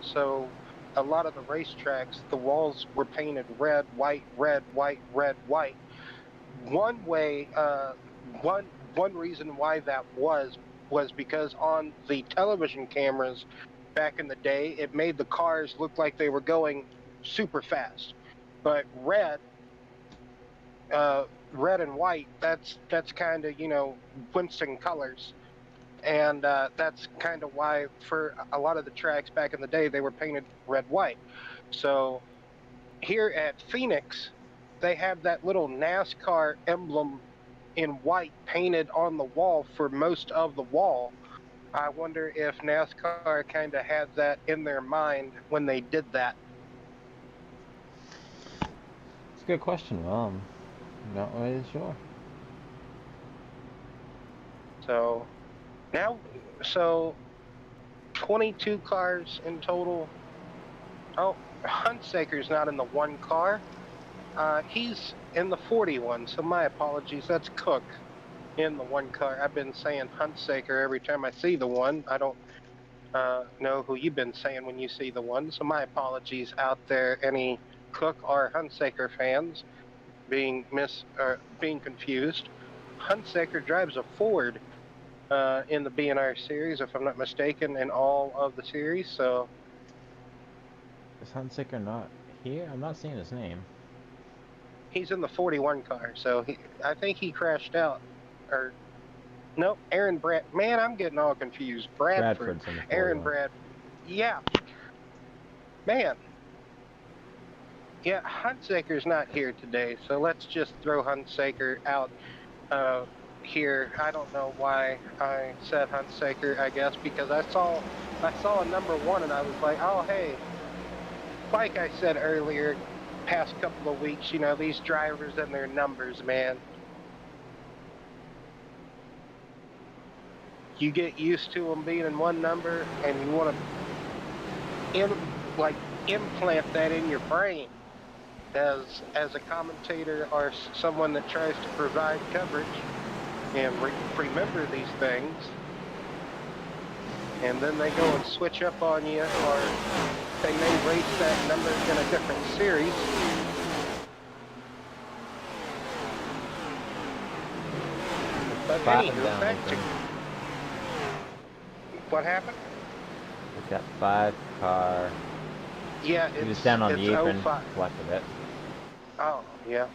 So a lot of the racetracks, the walls were painted red, white, red, white, red, white. One way, one reason why that was because on the television cameras back in the day, it made the cars look like they were going super fast. But red and white, that's kind of, Winston colors. And that's kind of why for a lot of the tracks back in the day, they were painted red, white. So here at Phoenix, they have that little NASCAR emblem in white painted on the wall for most of the wall. I wonder if NASCAR kind of had that in their mind when they did that. It's a good question. Well, I'm not really sure. So now, 22 cars in total. Oh, Huntsaker's not in the one car. He's in the 41, so my apologies. That's Cook in the one car. I've been saying Huntsaker every time I see the one. I don't know who you've been saying when you see the one, so my apologies out there, any Cook or Huntsaker fans being confused. Huntsaker drives a Ford in the BNR series, if I'm not mistaken, in all of the series. So Is Hunsaker not here? I'm not seeing his name. he's in the 41 car. So I think he crashed out, or nope, Aaron Brad. Man, I'm getting all confused. Bradford's in the 41. Aaron Brad. Yeah, man. Yeah, Huntsaker's not here today, so let's just throw Huntsaker out here. I don't know why I said Huntsaker, I guess, because I saw a number 1 and I was like, oh, hey, like I said earlier, past couple of weeks, these drivers and their numbers, man. You get used to them being in one number and you want to implant that in your brain. As a commentator or someone that tries to provide coverage and remember these things, and then they go and switch up on you, or they may race that number in a different series. But anywho, back to what happened? We've got 5 car. Yeah, He was down on the apron, 05. left of it. Oh, yeah.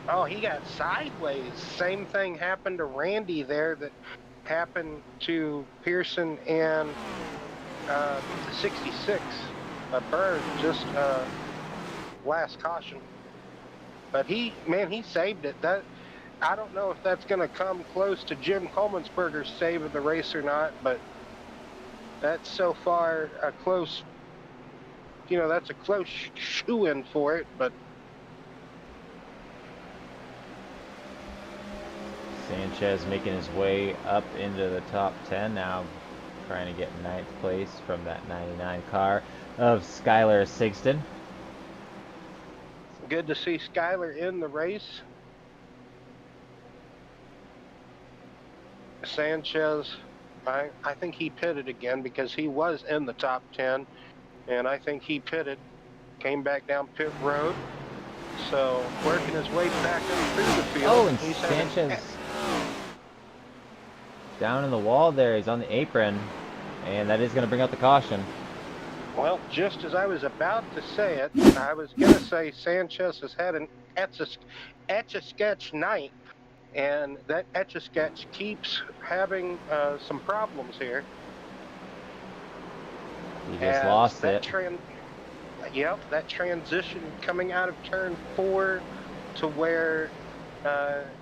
Oh, he got sideways. Same thing happened to Randy there that happened to Pearson and the 66. A bird, just last caution. But he saved it. I don't know if that's going to come close to Jim Coleman'sberger's save of the race or not, but that's so far a close, that's a close shoe-in for it, but Sanchez making his way up into the top 10 now, trying to get 9th place from that 99 car of Skylar Sigston. good to see Skylar in the race. Sanchez, I think he pitted again because he was in the top 10, and I think he pitted, came back down pit road, so working his way back up through the field. Oh, and Sanchez down in the wall there. He's on the apron, and that is going to bring out the caution. Well, just as I was about to say it, I was going to say Sanchez has had an etch-a-sketch night, and that etch-a-sketch keeps having some problems here. He just lost it. Yep, that transition coming out of turn 4 to where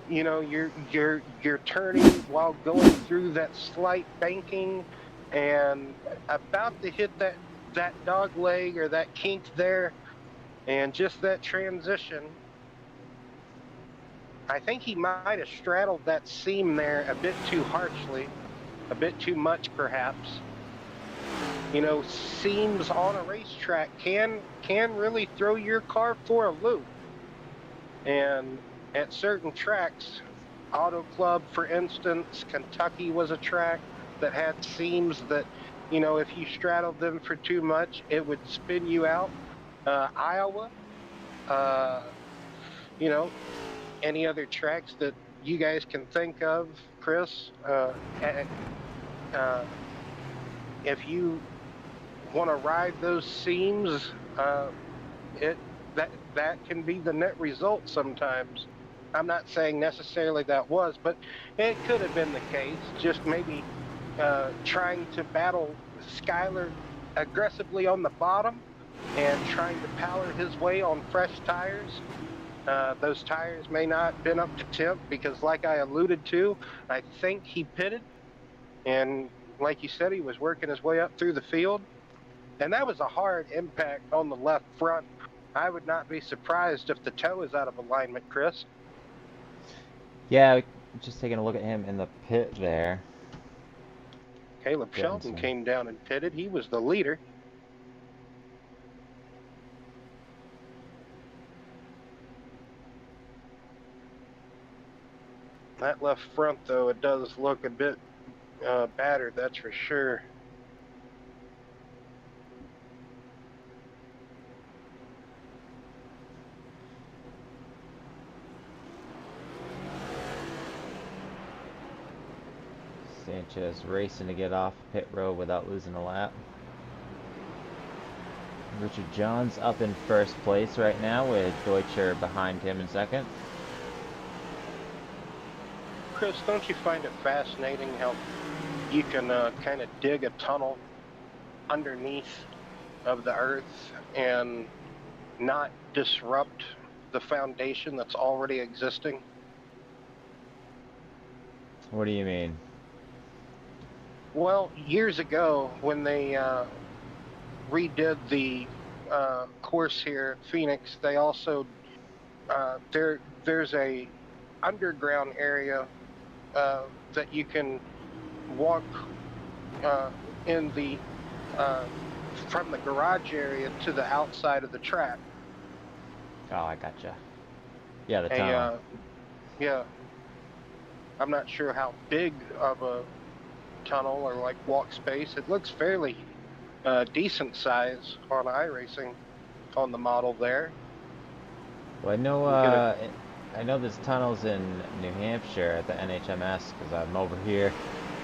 you know you're turning while going through that slight banking and about to hit that dog leg or that kink there, and just that transition. I think he might have straddled that seam there a bit too harshly, a bit too much perhaps. You know, seams on a racetrack can really throw your car for a loop. And at certain tracks, Auto Club, for instance, Kentucky was a track that had seams that, you know, if you straddled them for too much, it would spin you out. Iowa, you know, any other tracks that you guys can think of, Chris? If you want to ride those seams, that can be the net result sometimes. I'm not saying necessarily that was, but it could have been the case. Just maybe trying to battle Skyler aggressively on the bottom and trying to power his way on fresh tires. Those tires may not have been up to temp because, like I alluded to, I think he pitted, and like you said, he was working his way up through the field. And that was a hard impact on the left front. I would not be surprised if the toe is out of alignment, Chris. Yeah, just taking a look at him in the pit there. Caleb Shelton came down and pitted. He was the leader. That left front, though, it does look a bit battered, that's for sure. Sanchez racing to get off pit road without losing a lap. Richard Johns up in first place right now with Deutscher behind him in second. Chris, don't you find it fascinating how you can kind of dig a tunnel underneath of the earth and not disrupt the foundation that's already existing? What do you mean? Well, years ago when they redid the course here at Phoenix, they also there's a underground area that you can walk in the from the garage area to the outside of the track. Oh, I gotcha. Yeah, the tunnel. Yeah. I'm not sure how big of a tunnel or like walk space. It looks fairly decent size on iRacing on the model there. Well, I know there's tunnels in New Hampshire at the NHMS because I'm over here.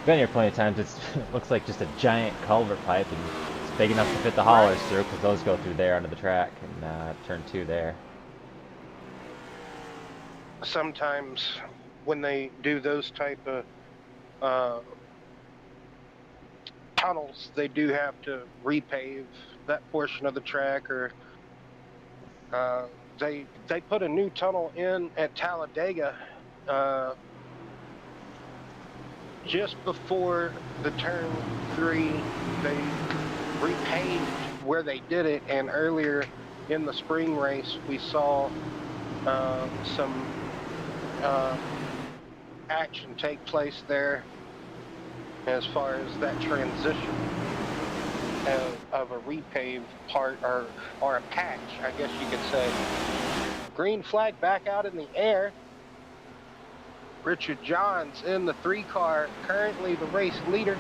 Been here plenty of times. It looks like just a giant culvert pipe, and it's big enough to fit the haulers through because those go through there onto the track and turn 2 there. Sometimes when they do those type of tunnels, they do have to repave that portion of the track, or they put a new tunnel in at Talladega just before the turn 3. They repaved where they did it, and earlier in the spring race we saw some action take place there as far as that transition of a repaved part, or a patch, I guess you could say. Green flag back out in the air. Richard Johns in the 3 car, currently the race leader.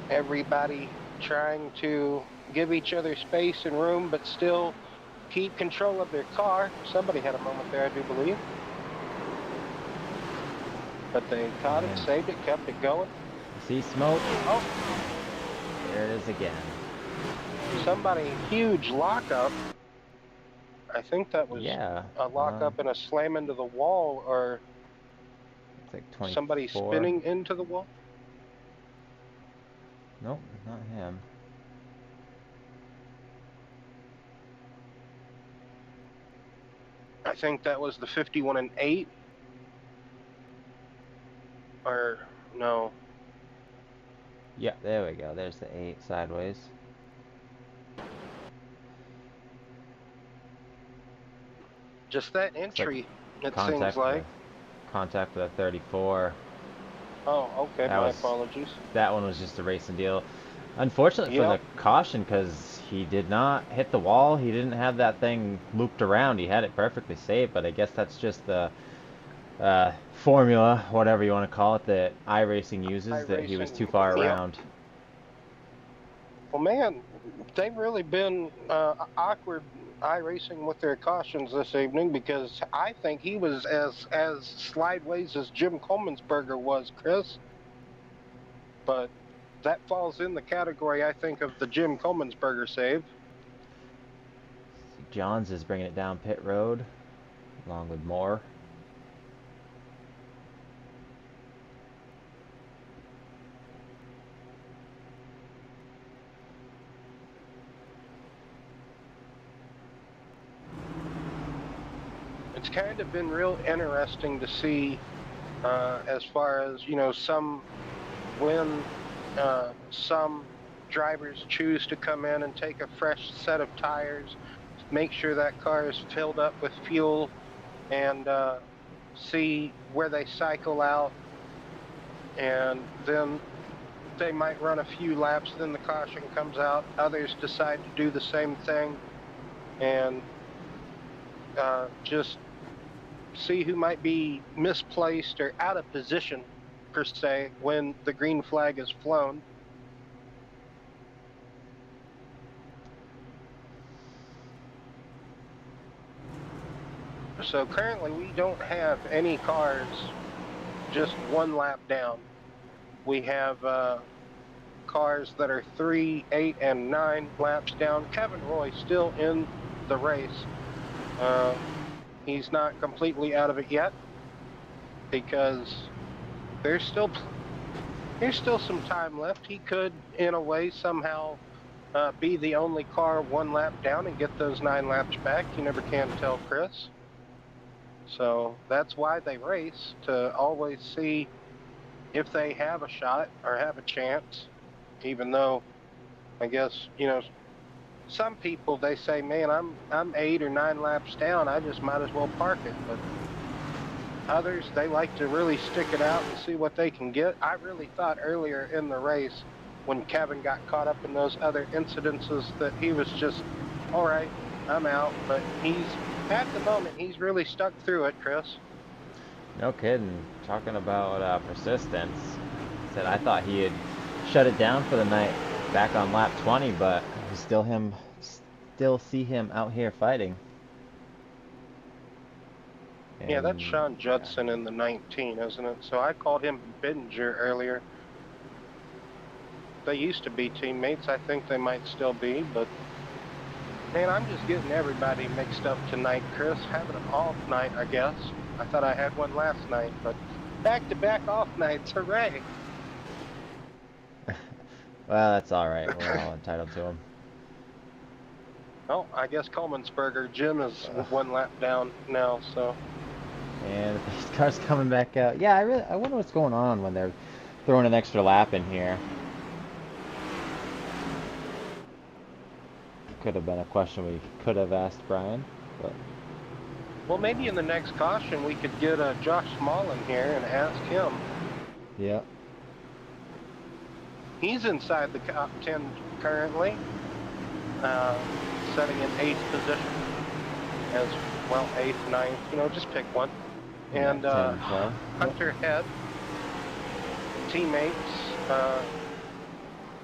Everybody trying to give each other space and room, but still keep control of their car. Somebody had a moment there, I do believe. But they caught it, saved it, kept it going. See smoke? Oh. There it is again. Somebody, huge lockup. I think that was a lockup and a slam into the wall, or it's like 24. somebody spinning into the wall. Nope, not him. I think that was the 51 and 8. Or, no. Yeah, there we go. There's the 8 sideways. Just that Looks like entry, it contact seems like. Contact with a 34. Oh, okay, That my was apologies. that one was just a racing deal. Unfortunately for the caution, because he did not hit the wall. He didn't have that thing looped around. He had it perfectly safe, but I guess that's just the formula, whatever you want to call it, that iRacing uses, that he was too far around. Well, man, they've really been awkward iRacing with their cautions this evening, because I think he was as slideways as Jim Coleman'sberger was, Chris. But that falls in the category, I think, of the Jim Coleman'sberger save. Johns is bringing it down pit road, along with Moore. It's kind of been real interesting to see, as far as, when some drivers choose to come in and take a fresh set of tires, make sure that car is filled up with fuel, and see where they cycle out, and then they might run a few laps, then the caution comes out. Others decide to do the same thing, and just see who might be misplaced or out of position, per se, when the green flag is flown. So currently we don't have any cars just one lap down. We have cars that are 3, 8, and 9 laps down. Kevin Roy still in the race. He's not completely out of it yet, because there's still some time left. He could, in a way, somehow be the only car one lap down and get those 9 laps back. You never can tell, Chris. So that's why they race, to always see if they have a shot or have a chance, even though, I guess, some people, they say, man, I'm 8 or 9 laps down, I just might as well park it. But others, they like to really stick it out and see what they can get. I really thought earlier in the race, when Kevin got caught up in those other incidences, that he was just, all right, I'm out. But at the moment, he's really stuck through it, Chris. No kidding. Talking about persistence. Said I thought he had shut it down for the night back on lap 20, but still see him out here fighting. And, yeah, that's Sean Judson in the 19, isn't it? So I called him Binger earlier. They used to be teammates. I think they might still be, but man, I'm just getting everybody mixed up tonight, Chris. Having an off night, I guess. I thought I had one last night, but back-to-back off nights, hooray! Well, that's all right. We're all entitled to them. Oh, I guess Coleman'sberger, Jim is one lap down now, so. And the pace car's coming back out. Yeah, I wonder what's going on when they're throwing an extra lap in here. Could have been a question we could have asked Brian, but. Well, maybe in the next caution we could get Josh Small in here and ask him. Yeah. He's inside the top 10 currently, setting in 8th position. As well, 8th, 9th, just pick one. And Hunter Head, teammates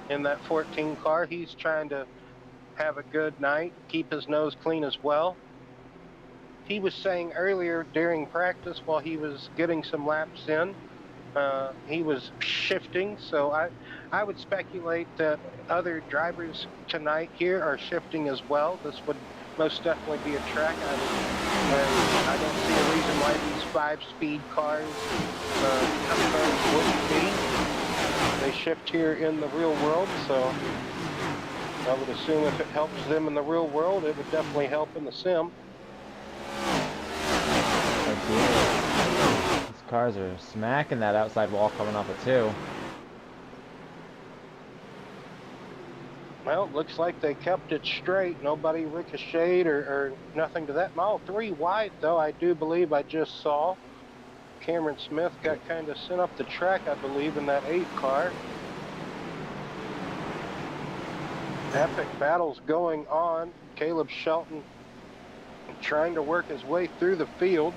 in that 14 car, he's trying to have a good night, keep his nose clean as well. He was saying earlier during practice, while he was getting some laps in, he was shifting, so I would speculate that other drivers tonight here are shifting as well. This would most definitely be a track. I don't see a reason why these 5-speed cars wouldn't be. they shift here in the real world, so I would assume if it helps them in the real world, it would definitely help in the sim. These cars are smacking that outside wall coming off of 2. Well, it looks like they kept it straight. Nobody ricocheted or nothing to that. Mile 3 wide, though, I do believe I just saw. Cameron Smith got kind of sent up the track, I believe, in that 8 car. Epic battles going on. Caleb Shelton trying to work his way through the field.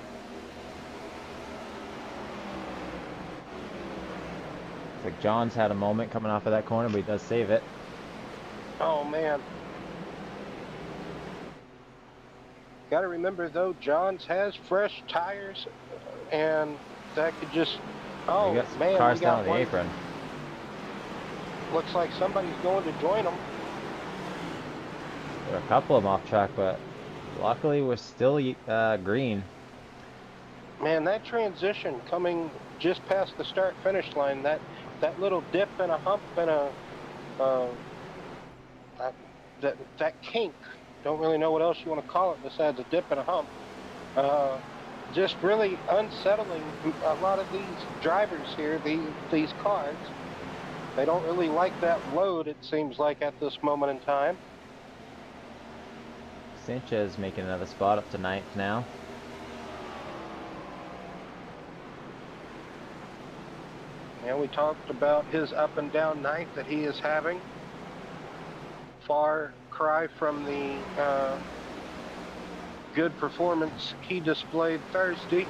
Looks like John's had a moment coming off of that corner, but he does save it. Oh, man. Got to remember, though, Johns has fresh tires, and that could just... Oh, We got some man. cars we got down on the one. apron. Looks like somebody's going to join them. There are a couple of them off track, but luckily we're still green. Man, that transition coming just past the start-finish line, that little dip and a hump and that kink, don't really know what else you want to call it besides a dip and a hump, just really unsettling a lot of these drivers here, these cars. They don't really like that load, it seems like, at this moment in time. Sanchez making another spot up to 9th now. And we talked about his up and down night that he is having. Far cry from the good performance he displayed Thursday.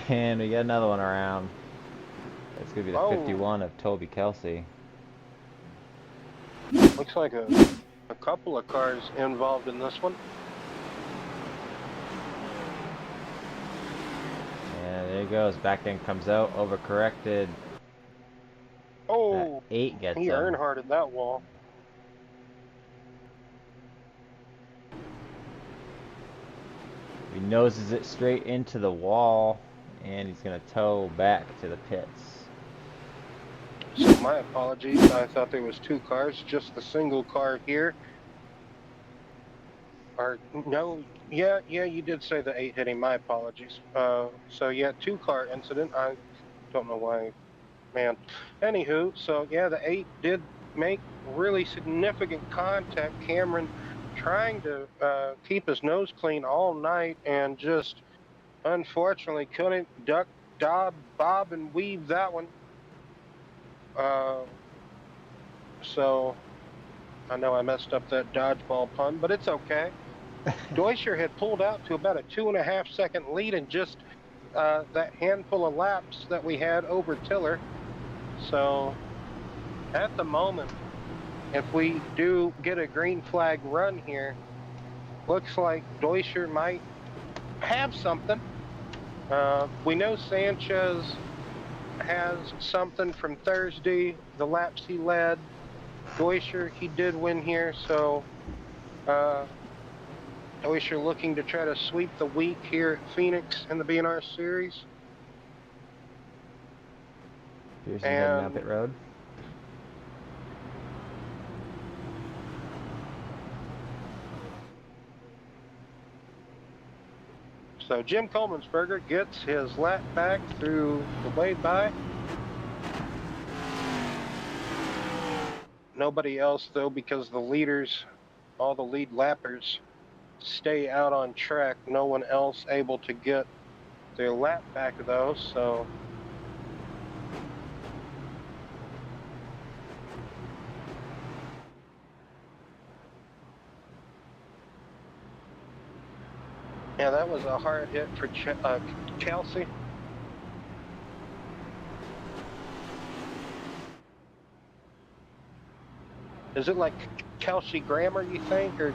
And we got another one around. It's going to be the Oh. 51 of Toby Kelsey. Looks like a couple of cars involved in this one. And there he goes. Back end comes out. Overcorrected. Oh, That 8 gets he him. Earnhardted that wall. He noses it straight into the wall. And he's going to tow back to the pits. So my apologies. I thought there was 2 cars, just the single car here. Or no, yeah, you did say the 8 hit him. My apologies. So yeah, 2-car incident. I don't know why, man. Anywho, so yeah, the 8 did make really significant contact. Cameron trying to keep his nose clean all night and just unfortunately couldn't duck, bob, and weave that one. So I know I messed up that dodgeball pun, but it's okay. Deutscher had pulled out to about a 2.5 second lead in just that handful of laps that we had over Tiller. So at the moment, if we do get a green flag run here, looks like Deutscher might have something. We know Sanchez has something from Thursday, the laps he led. Deutscher, he did win here, so Deutscher looking to try to sweep the week here at Phoenix in the BNR Series. Pearson heading down pit road. So Jim Coleman'sberger gets his lap back through the lay-by. Nobody else, though, because the leaders, all the lead lappers, stay out on track. No one else able to get their lap back, though, so... Yeah, that was a hard hit for Kelsey. Is it like Kelsey Grammer, you think, or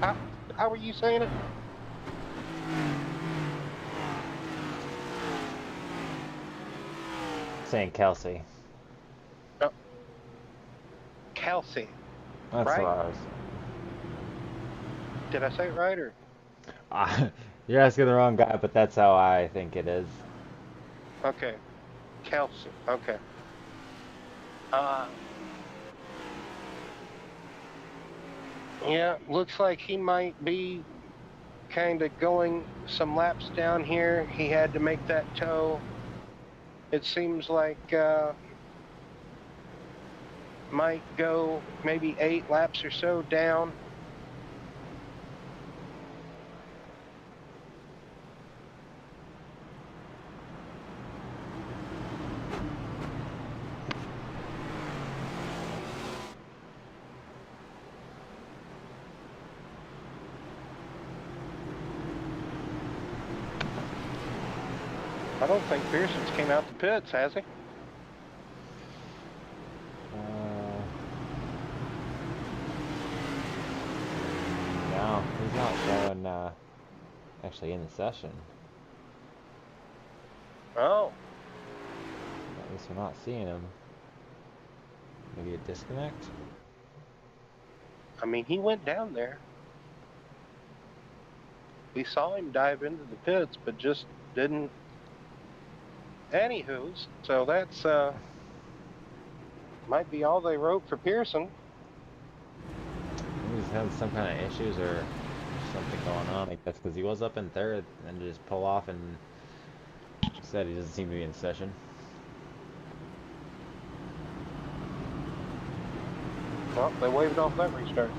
how are you saying it? Saying Kelsey. Oh. Kelsey. That's right? what I was. Did I say it right or? You're asking the wrong guy, but that's how I think it is. Okay. Kelsey. Okay. Yeah, looks like he might be kind of going some laps down here. He had to make that toe. It seems like might go maybe 8 laps or so down. I don't think Pearson's came out the pits, has he? No, he's not showing actually in the session. Oh. At least we're not seeing him. Maybe a disconnect? I mean, he went down there. We saw him dive into the pits, but just didn't. Anywho's, so that's might be all they wrote for Pearson. He's having some kind of issues or something going on, I guess, because he was up in third and just pull off and said he doesn't seem to be in session. Well, they waved off that restart.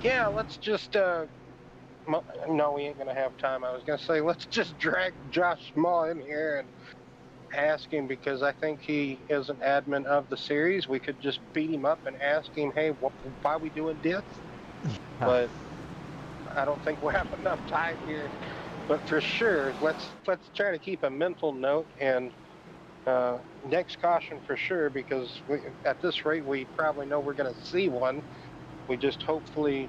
Yeah, let's just no, we ain't gonna have time. I was gonna say let's just drag Josh Small in here and ask him, because I think he is an admin of the series. We could just beat him up and ask him, hey, why are we doing this? But I don't think we'll have enough time here. But for sure, let's try to keep a mental note and next caution for sure, because at this rate we probably know we're going to see one. We just hopefully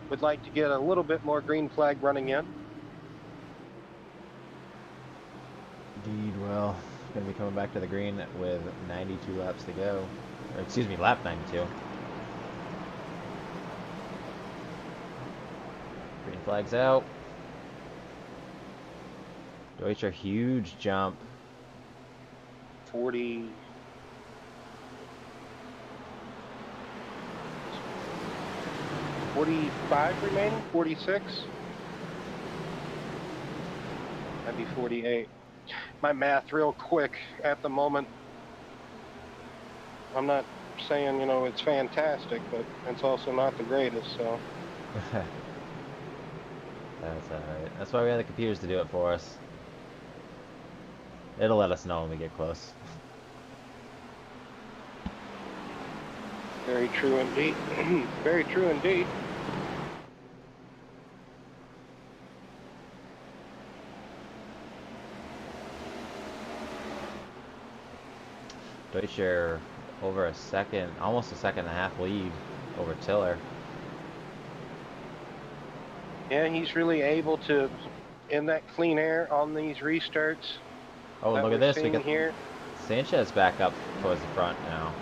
would like to get a little bit more green flag running in. Indeed, well, going to be coming back to the green with 92 laps to go. Or, excuse me, lap 92. Green flag's out. Deutscher, huge jump. 40. 45 remaining? 46? That'd be 48. My math real quick at the moment. I'm not saying, you know, it's fantastic, but it's also not the greatest, so. That's alright. That's why we have the computers to do it for us. It'll let us know when we get close. Very true indeed. Very true indeed. Deutscher over a second, almost a second and a half lead over Tiller. Yeah, he's really able to, in that clean air on these restarts. Oh, look at this. We got here. Sanchez back up towards the front now.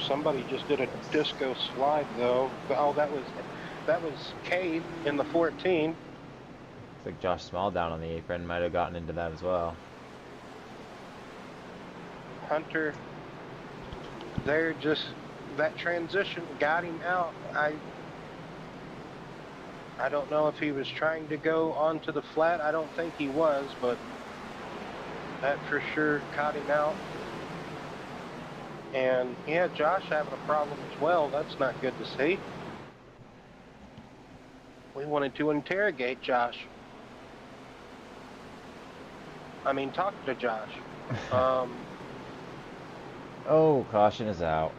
Somebody just did a disco slide though. Oh, that was Cade in the 14. Looks like Josh Small down on the apron might have gotten into that as well. Hunter there, just that transition got him out. I don't know if he was trying to go onto the flat. I don't think he was, but that for sure caught him out. And yeah, Josh having a problem as well. That's not good to see. We wanted to interrogate Josh. I mean, talk to Josh. Oh, caution is out.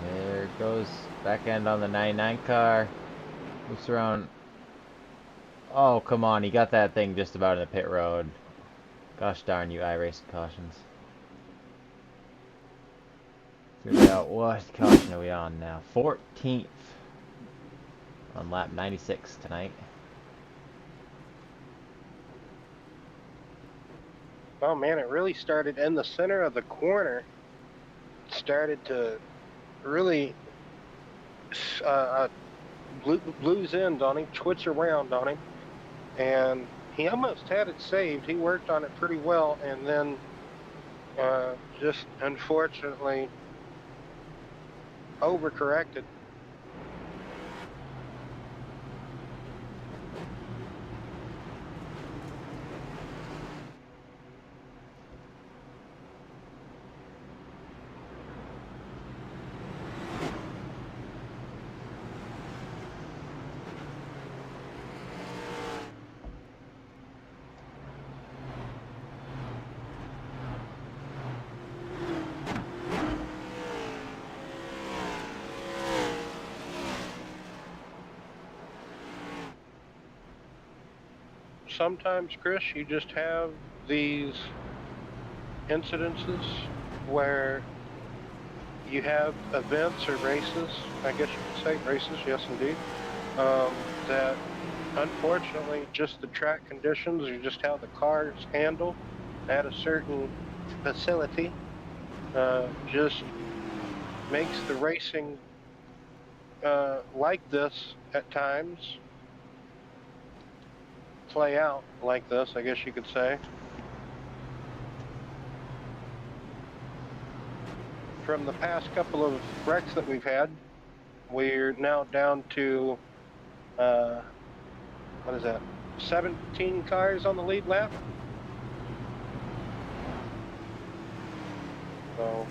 There goes back end on the 99 car. Looks around. Oh, come on. He got that thing just about in the pit road. Gosh darn you, iRacing cautions. Figure out what caution are we on now. 14th on lap 96 tonight. Oh man, it really started in the center of the corner. Started to really lose end on him, twitch around on him, and he almost had it saved. He worked on it pretty well, and then just unfortunately overcorrected. Sometimes, Chris, you just have these incidences where you have events or races, I guess you could say races, yes indeed, that unfortunately just the track conditions or just how the cars handle at a certain facility just makes the racing like this at times play out like this, I guess you could say. From the past couple of wrecks that we've had, we're now down to, what is that, 17 cars on the lead lap? So,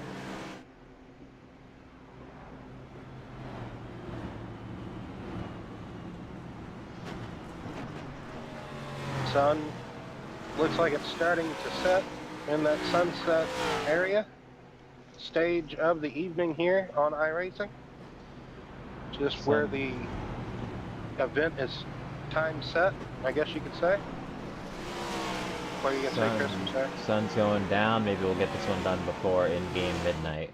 sun looks like it's starting to set in that sunset area stage of the evening here on iRacing, just where the event is time set, I guess you could say. What are you gonna say, Chris? I'm sorry. Sun's going down. Maybe we'll get this one done before in-game midnight.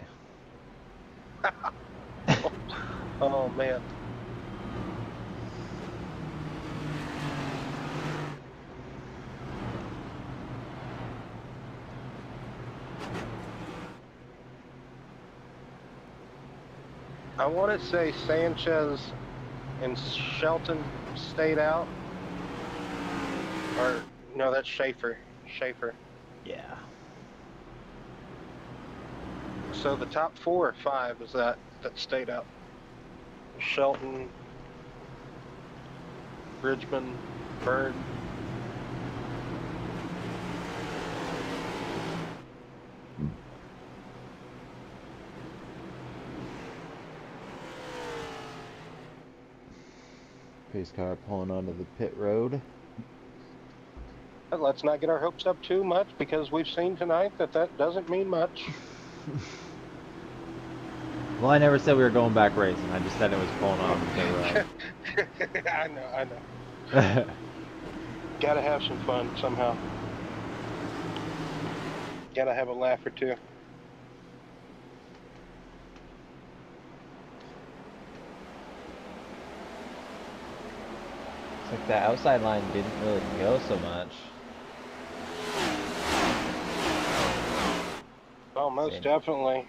Oh man. I want to say Sanchez and Shelton stayed out. Or, no, that's Schaefer. Yeah. So the top 4 or 5 is that stayed out. Shelton, Bridgman, Bird. Pace car pulling onto the pit road. But let's not get our hopes up too much, because we've seen tonight that doesn't mean much. Well, I never said we were going back racing. I just said it was pulling on the pit road. I know. Gotta have some fun somehow. Gotta have a laugh or two. It's like that outside line didn't really go so much. Oh, most definitely.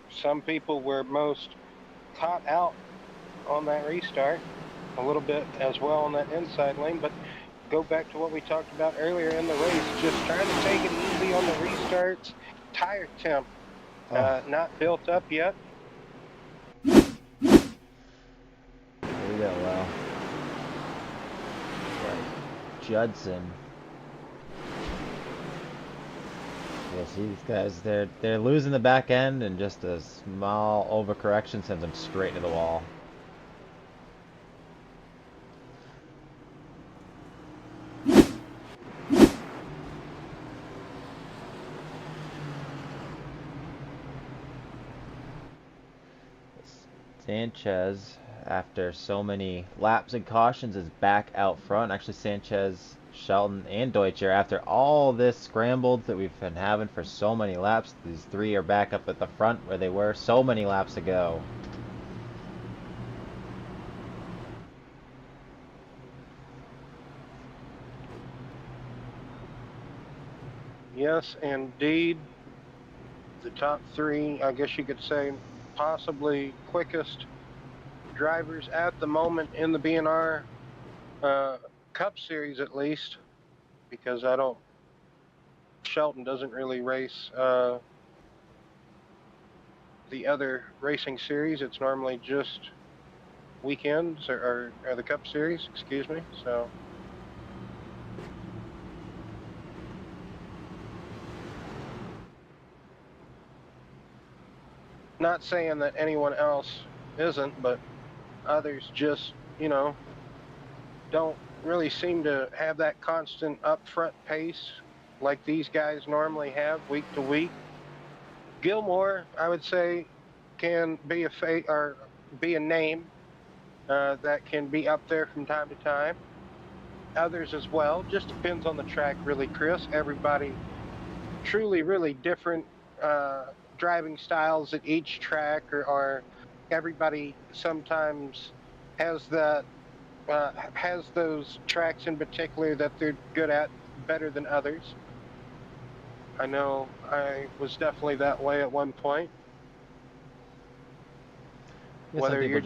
Some people were most caught out on that restart, a little bit as well on that inside lane, but go back to what we talked about earlier in the race, just trying to take it easy on the restarts. Tire temp not built up yet. There we go, well. Right. Judson. Yeah, see these guys, they're losing the back end, and just a small overcorrection sends them straight to the wall. Sanchez, after so many laps and cautions, is back out front. Actually, Sanchez, Shelton, and Deutscher, after all this scrambled that we've been having for so many laps, these 3 are back up at the front where they were so many laps ago. Yes, indeed. The top three, I guess you could say, possibly quickest drivers at the moment in the BNR Cup Series, at least, because Shelton doesn't really race the other racing series. It's normally just weekends or the Cup Series, excuse me. So. Not saying that anyone else isn't, but others just, don't really seem to have that constant upfront pace like these guys normally have week to week. Gilmore, I would say, can be be a name that can be up there from time to time. Others as well. Just depends on the track, really, Chris. Everybody truly, really different driving styles at each track, or everybody sometimes has has those tracks in particular that they're good at better than others. I know I was definitely that way at one point. Yeah, Whether you're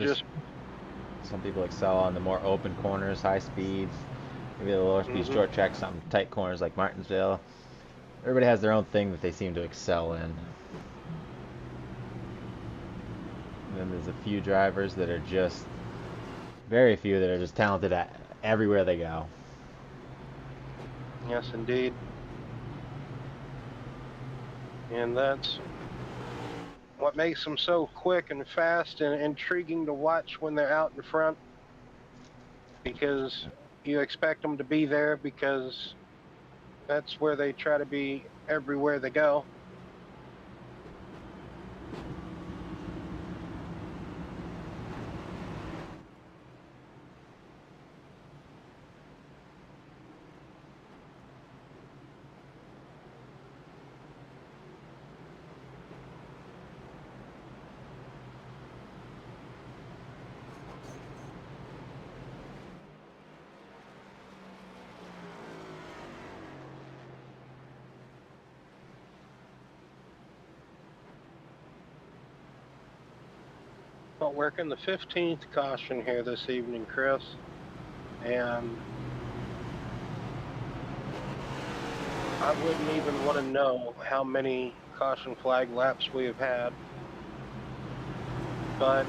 some people excel on the more open corners, high speeds, maybe the lower speed short tracks, some tight corners like Martinsville. Everybody has their own thing that they seem to excel in. And then there's a few drivers that are just, very few that are just talented at everywhere they go. Yes, indeed. And that's what makes them so quick and fast and intriguing to watch when they're out in front, because you expect them to be there because that's where they try to be everywhere they go. But working the 15th caution here this evening, Chris, and I wouldn't even want to know how many caution flag laps we have had. But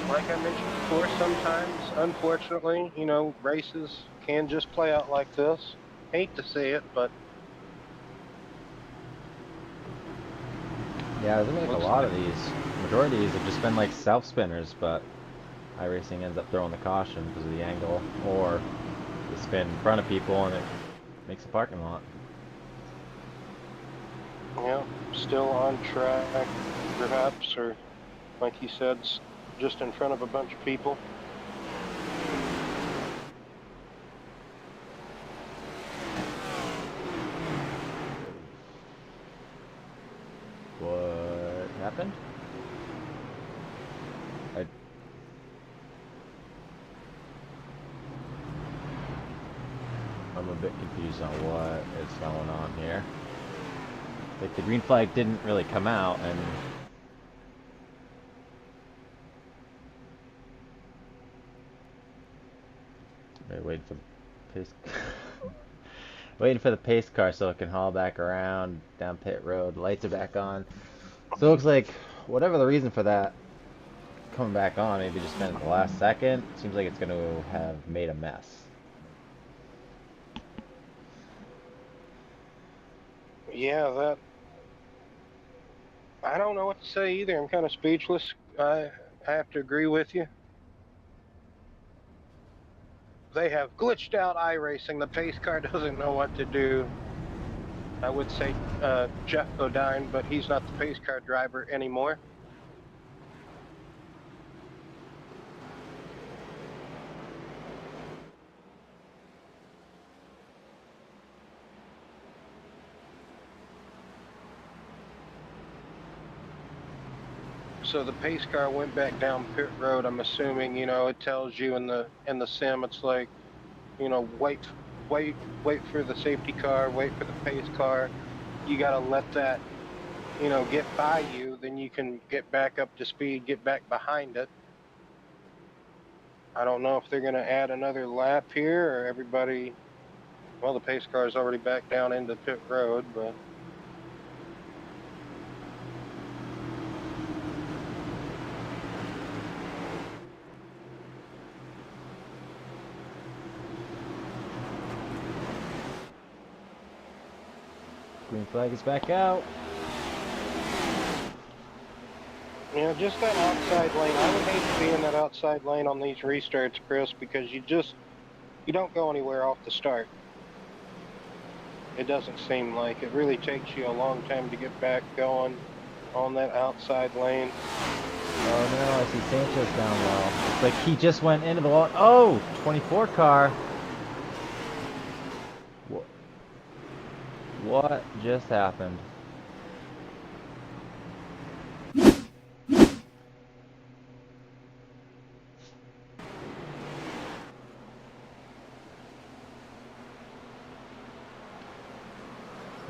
like I mentioned before, sometimes, unfortunately, races can just play out like this. Hate to see it, but Yeah, there's like a lot of these. Majority of these have just been like self spinners, but iRacing ends up throwing the caution because of the angle, or the spin in front of people and it makes a parking lot. yeah, still on track, perhaps, or like you said, just in front of a bunch of people. What happened? I'm a bit confused on what is going on here. Like the green flag didn't really come out, and waiting for the pace, waiting for the pace car so it can haul back around down pit road. The lights are back on, so it looks like whatever the reason for that coming back on, maybe just been at the last second. Seems like it's going to have made a mess. Yeah, I don't know what to say either. I'm kind of speechless. I have to agree with you. They have glitched out iRacing. The pace car doesn't know what to do. I would say Jeff Bodine, but he's not the pace car driver anymore. So the pace car went back down pit road. I'm assuming, it tells you in the sim, it's like, wait wait for the safety car, wait for the pace car. You got to let that, get by you. Then you can get back up to speed, get back behind it. I don't know if they're going to add another lap here or everybody. Well, the pace car is already back down into pit road, but. Green flag is back out. Just that outside lane. I would hate to be in that outside lane on these restarts, Chris, because you don't go anywhere off the start. It doesn't seem like. It really takes you a long time to get back going on that outside lane. Oh no, I see Sanchez down low. It's like he just went into the wall. Oh, 24 car. What just happened?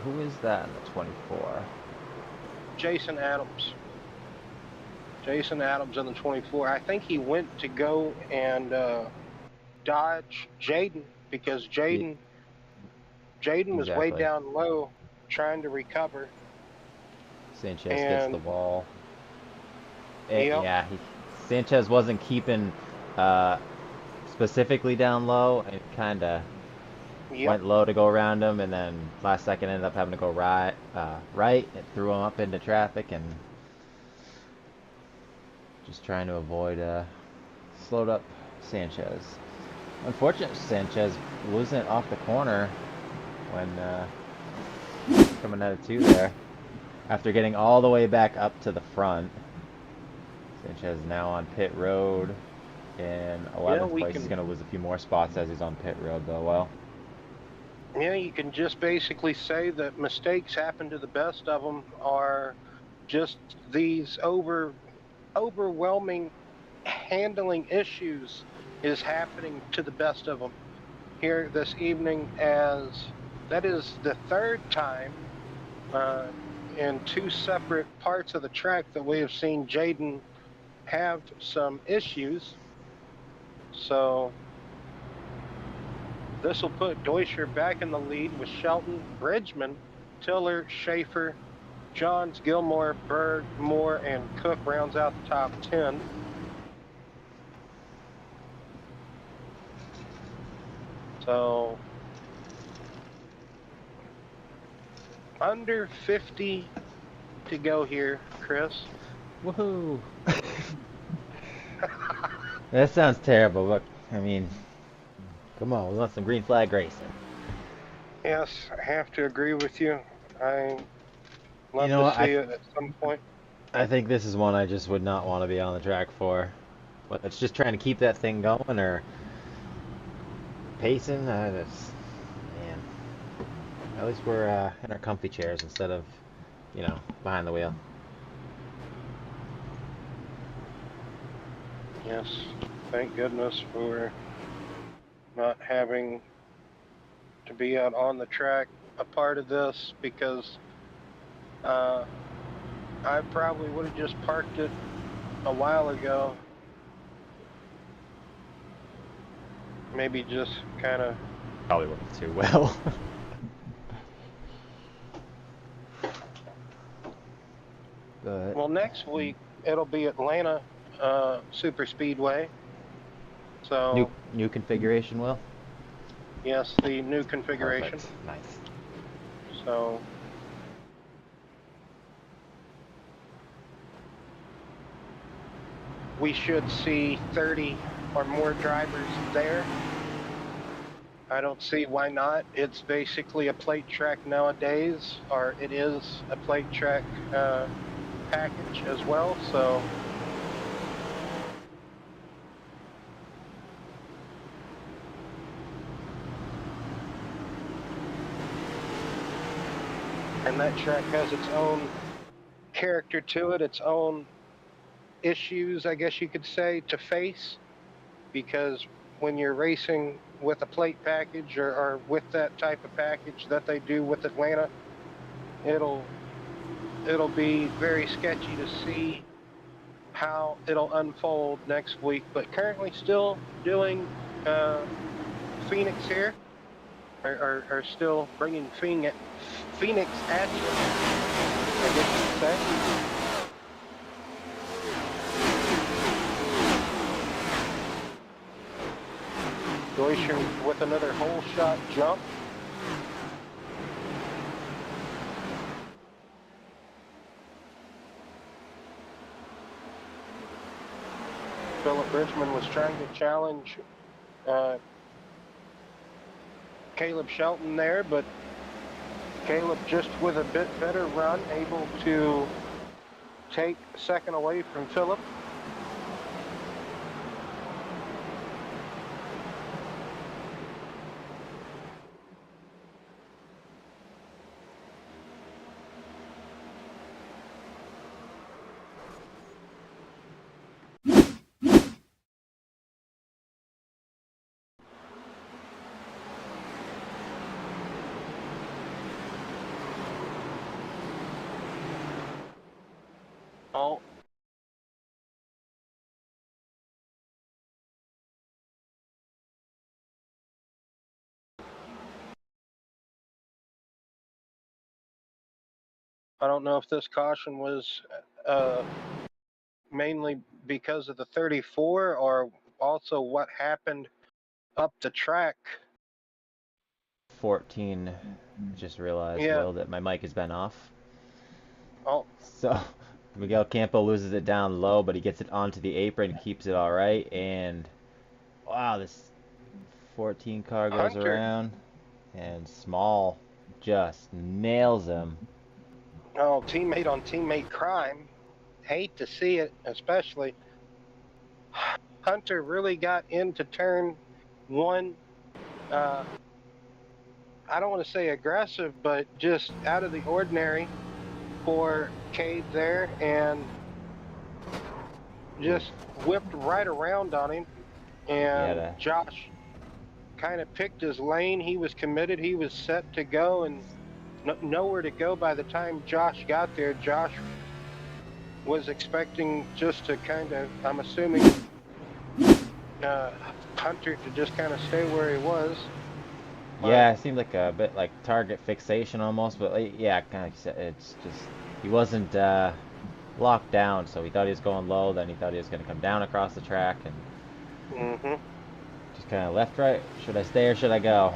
Who is that in the 24? Jason Adams. Jason Adams in the 24. I think he went to go and dodge Jaden because Jaden was way Exactly. down low trying to recover. Sanchez gets the wall. Yep. Yeah, Sanchez wasn't keeping specifically down low. It kind of went low to go around him, and then last second ended up having to go right. It threw him up into traffic, and just trying to avoid slowed up Sanchez. Unfortunate Sanchez losing it off the corner when coming out of 2 there. After getting all the way back up to the front, Sanchez now on pit road in 11th place. He's going to lose a few more spots as he's on pit road, though. Well, yeah, you can just basically say that mistakes happen to the best of them, are just these overwhelming handling issues is happening to the best of them here this evening, as that is the 3rd time in 2 separate parts of the track that we have seen Jaden have some issues. So this will put Deutscher back in the lead with Shelton, Bridgman, Tiller, Schaefer, Johns, Gilmore, Berg, Moore, and Cook rounds out the top 10. So under 50 to go here, Chris. Woohoo! That sounds terrible, but I mean, come on, we want some green flag racing. Yes, I have to agree with you. I love to see it at some point. I think this is one I just would not want to be on the track for. But it's just trying to keep that thing going or pacing. Man, at least we're in our comfy chairs instead of, behind the wheel. Yes, thank goodness for not having to be out on the track a part of this, because I probably would have just parked it a while ago. Maybe just kind of... Probably wouldn't too well. But well, next week it'll be Atlanta Super Speedway. So new configuration, Will? Yes, the new configuration. Perfect. Nice. So we should see 30 or more drivers there. I don't see why not. It's basically a plate track nowadays, or it is a plate track package as well, so and that track has its own character to it, its own issues, I guess you could say, to face, because when you're racing with a plate package or with that type of package that they do with Atlanta, it'll be very sketchy to see how it'll unfold next week. But currently still doing Phoenix here, are still bringing Phoenix at you, I guess you could say. Deutscher with another hole shot jump. Philip Bridgman was trying to challenge Caleb Shelton there, but Caleb just with a bit better run, able to take second away from Philip. Oh. I don't know if this caution was mainly because of the 34 or also what happened up the track. 14. Just realized, Yeah. Will, that my mic has been off. Oh. So Miguel Campo loses it down low, but he gets it onto the apron, keeps it all right, and wow, this 14 car goes Hunter. around, and Small just nails him. Oh, teammate on teammate crime. Hate to see it, especially. Hunter really got into turn one. I don't want to say aggressive, but just out of the ordinary for Cade there, and just whipped right around on him. And Josh kind of picked his lane. He was committed. He was set to go, and nowhere to go by the time Josh got there. Josh was expecting just to kind of, I'm assuming, Hunter to just kind of stay where he was. Yeah, it seemed like a bit like target fixation almost, but like, yeah, kind of, it's just, he wasn't locked down, so he thought he was going low, then he thought he was going to come down across the track, and just kind of left, right, should I stay or should I go?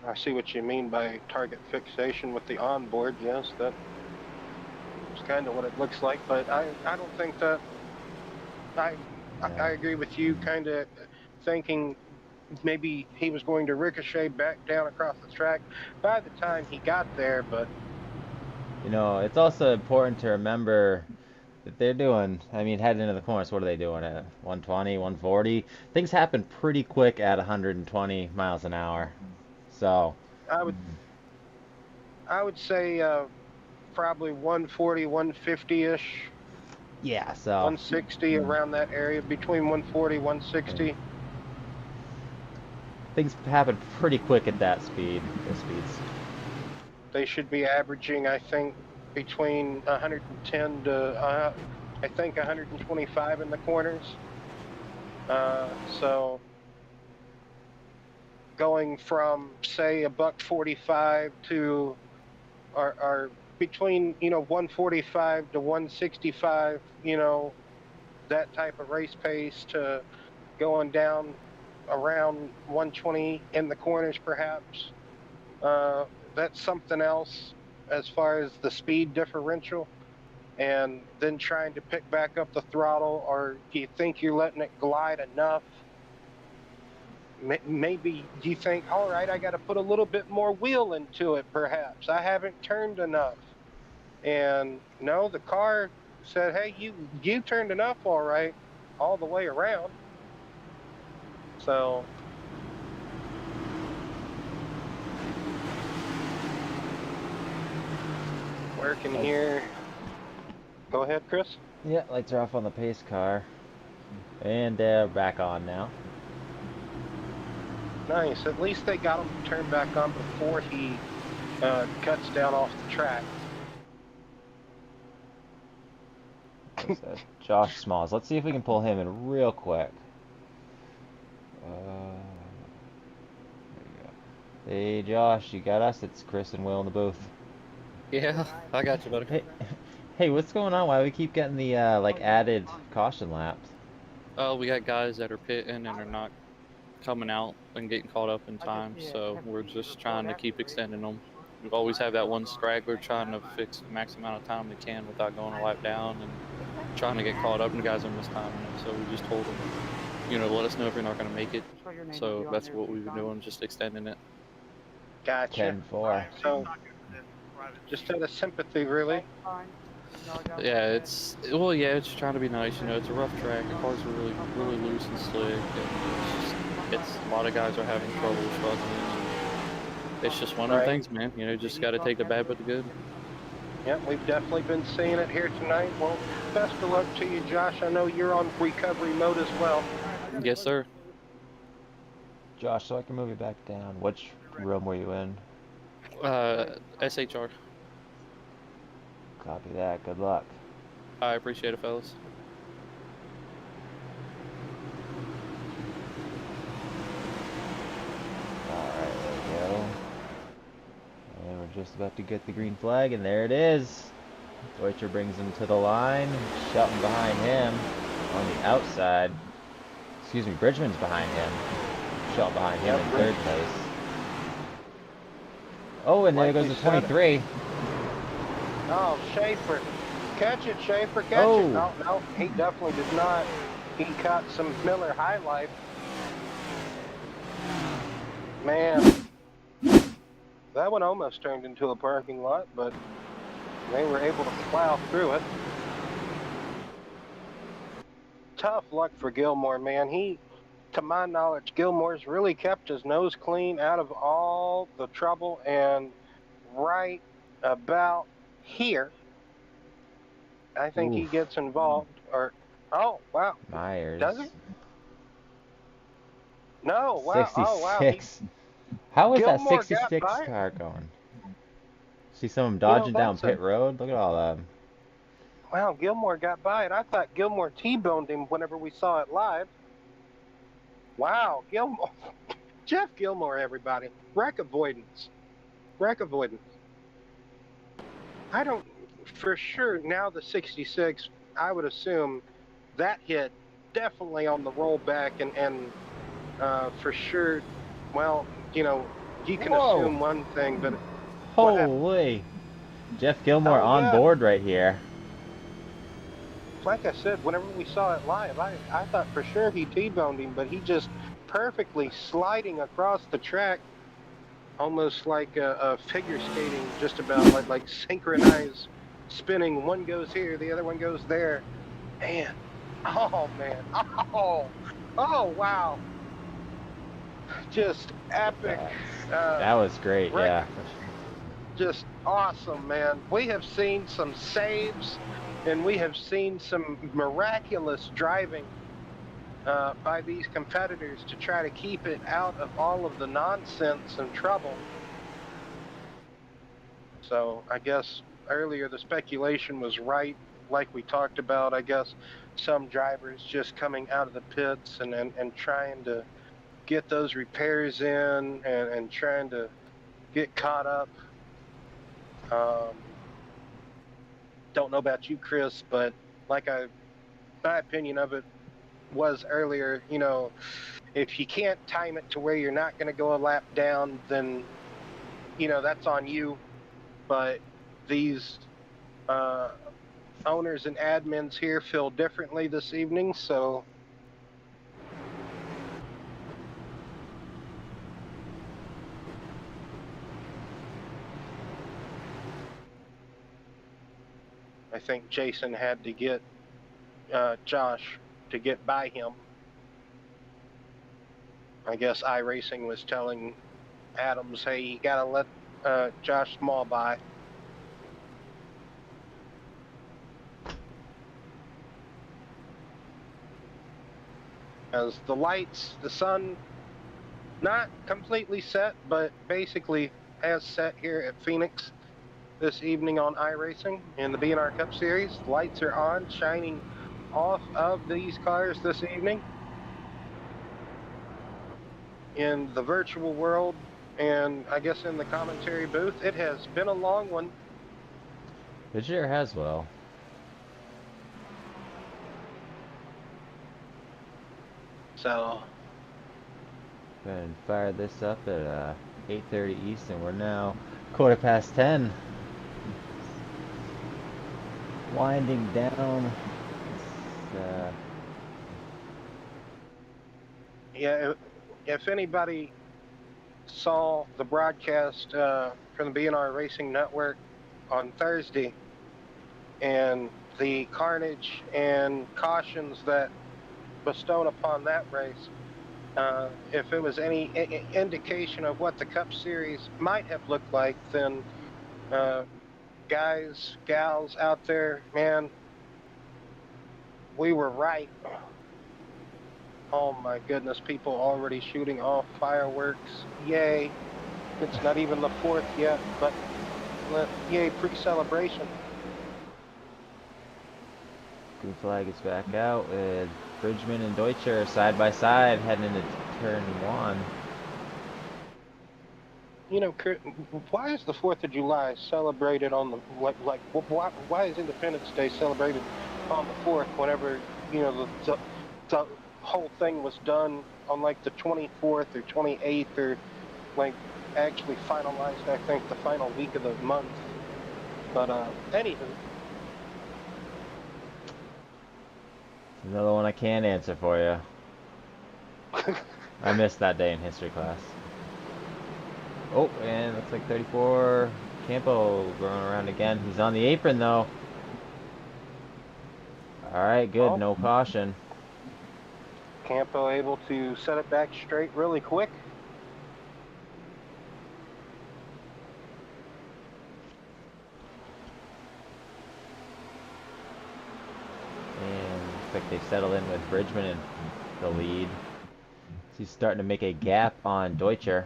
I see what you mean by target fixation with the onboard. Yes, that's kind of what it looks like, but I don't think that, I agree with you, kind of thinking maybe he was going to ricochet back down across the track by the time he got there, but you know, it's also important to remember that they're doing, I mean, heading into the corners, what are they doing at 120, 140? Things happen pretty quick at 120 miles an hour. So I would say probably 140, 150-ish. Yeah, so 160 around that area, between 140, 160. Things happen pretty quick at that speed, those speeds. They should be averaging, I think, between 110 to, I think, 125 in the corners. So going from, say, a $145 to, or between, 145 to 165, that type of race pace, to going down around 120 in the corners, perhaps. That's something else as far as the speed differential, and then trying to pick back up the throttle, or do you think you're letting it glide enough? Maybe you think, all right, I got to put a little bit more wheel into it, perhaps. I haven't turned enough. And no, the car said, hey, you turned enough, all right, all the way around. So working here. Go ahead, Chris. Yeah, lights are off on the pace car. And they're back on now. Nice. At least they got him to turn back on before he cuts down off the track. There's, Josh Smalls. Let's see if we can pull him in real quick. There you go. Hey, Josh, you got us? It's Chris and Will in the booth. Yeah, I got you, buddy. Hey, hey, what's going on? Why do we keep getting the like added caution laps? We got guys that are pitting and are not coming out and getting caught up in time, so we're just trying to keep extending them. We always have that one straggler trying to fix the max amount of time they can without going a lap down and trying to get caught up, and the guys are mistiming it. So we just told them, you know, let us know if you're not going to make it. So that's what we've been doing, just extending it. Gotcha. 10-4. So, just out of sympathy, really. Yeah, it's trying to be nice. You know, it's a rough track. The cars are really loose and slick, and it's a lot of guys are having trouble struggling. It's just one of the things, man. You know, just got to take the bad with the good. Yeah, we've definitely been seeing it here tonight. Well, best of luck to you, Josh. I know you're on recovery mode as well. Yes, sir. Josh, so I can move you back down. Which room were you in? SHR. Copy that. Good luck. I appreciate it, fellas. Alright, there we go. And we're just about to get the green flag, and there it is. Deutscher brings him to the line. Shelton behind him on the outside. Excuse me, Bridgman's behind him. Shelton behind him in third place. Oh, and there goes the 23. Oh, Schaefer. Catch it, Schaefer. Catch it. No, he definitely did not. He caught some Miller High Life. Man. That one almost turned into a parking lot, but they were able to plow through it. Tough luck for Gilmore, man. To my knowledge, Gilmore's really kept his nose clean out of all the trouble, and right about here, I think he gets involved. Oh, wow. Myers. Does he? No, wow. 66. Oh, wow. How is Gilmore that 66 got by. car going? See some of them dodging down pit road? Look at all that. Wow, Gilmore got by it. I thought Gilmore T-boned him whenever we saw it live. Wow, Gilmore. Jeff Gilmore, everybody. Wreck avoidance. Wreck avoidance. I don't, for sure, now the 66, I would assume that hit definitely on the rollback and for sure, well, you know, you can assume one thing, but... Holy! Jeff Gilmore on board right here. Like I said, whenever we saw it live, I thought for sure he T-boned him, but he just perfectly sliding across the track, almost like a figure skating, just about like synchronized spinning. One goes here, the other one goes there. Man, oh man, oh wow, just epic. That was great, yeah. Just awesome, man. We have seen some saves, and we have seen some miraculous driving by these competitors to try to keep it out of all of the nonsense and trouble. So I guess earlier the speculation was right, like we talked about. I guess some drivers just coming out of the pits and trying to get those repairs in and trying to get caught up. Don't know about you, Chris, but my opinion of it was earlier, you know, if you can't time it to where you're not going to go a lap down, then, you know, that's on you. But these owners and admins here feel differently this evening, so I think Jason had to get Josh to get by him. I guess iRacing was telling Adams, hey, you got to let Josh Small by. As the lights, the sun, not completely set, but basically has set here at Phoenix this evening on iRacing in the BNR Cup Series. Lights are on, shining off of these cars this evening in the virtual world, and I guess in the commentary booth. It has been a long one. It sure has, well. So, Go ahead and fire this up at 8:30 Eastern. We're now 10:15. Winding down. yeah, if anybody saw the broadcast from the BNR Racing Network on Thursday and the carnage and cautions that bestowed upon that race, if it was any indication of what the Cup Series might have looked like, then guys, gals out there, man, we were right. Oh my goodness, people already shooting off fireworks. Yay. It's not even the 4th yet, but yay, pre-celebration. Green flag is back out with Bridgman and Deutscher side by side heading into turn 1. You know, Kurt, why is the 4th of July celebrated on the, why is Independence Day celebrated on the 4th whenever, you know, the whole thing was done on like the 24th or 28th, or like actually finalized, I think, the final week of the month. But anywho. Another one I can't answer for you. I missed that day in history class. Oh, and looks like 34. Campo going around again. He's on the apron though. Alright, good. Oh. No caution. Campo able to set it back straight really quick. And looks like they settled in with Bridgman in the lead. He's starting to make a gap on Deutscher.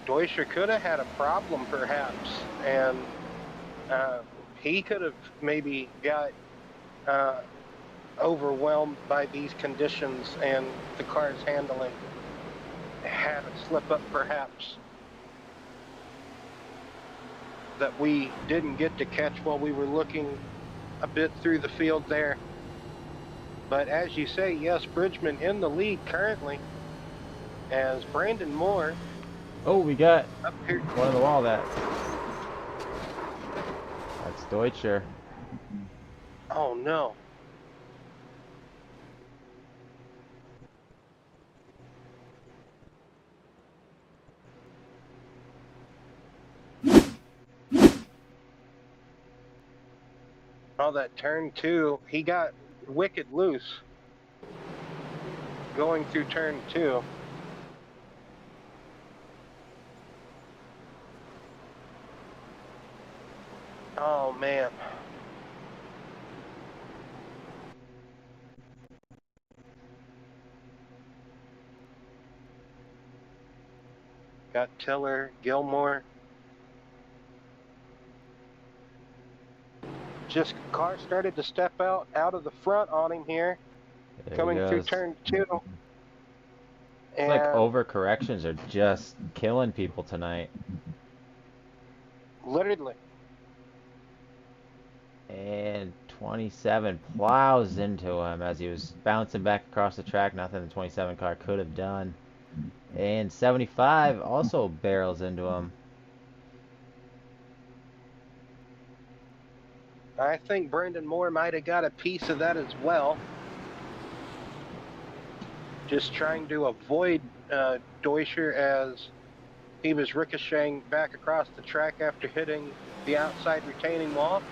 Deutscher could have had a problem perhaps, and he could have maybe got overwhelmed by these conditions and the car's handling, had a slip up perhaps that we didn't get to catch while we were looking a bit through the field there. But as you say, yes, Bridgman in the lead currently, as Brandon Moore. Oh, we got up here. One on the wall. That's Deutscher. Oh no. Oh, that turn 2, he got wicked loose going through turn 2. Oh man. Got Tiller, Gilmore. Just car started to step out of the front on him here, coming through turn 2. It's like overcorrections are just killing people tonight. Literally. And 27 plows into him as he was bouncing back across the track. Nothing the 27 car could have done. And 75 also barrels into him. I think Brandon Moore might have got a piece of that as well. Just trying to avoid Deutscher as he was ricocheting back across the track after hitting the outside retaining wall.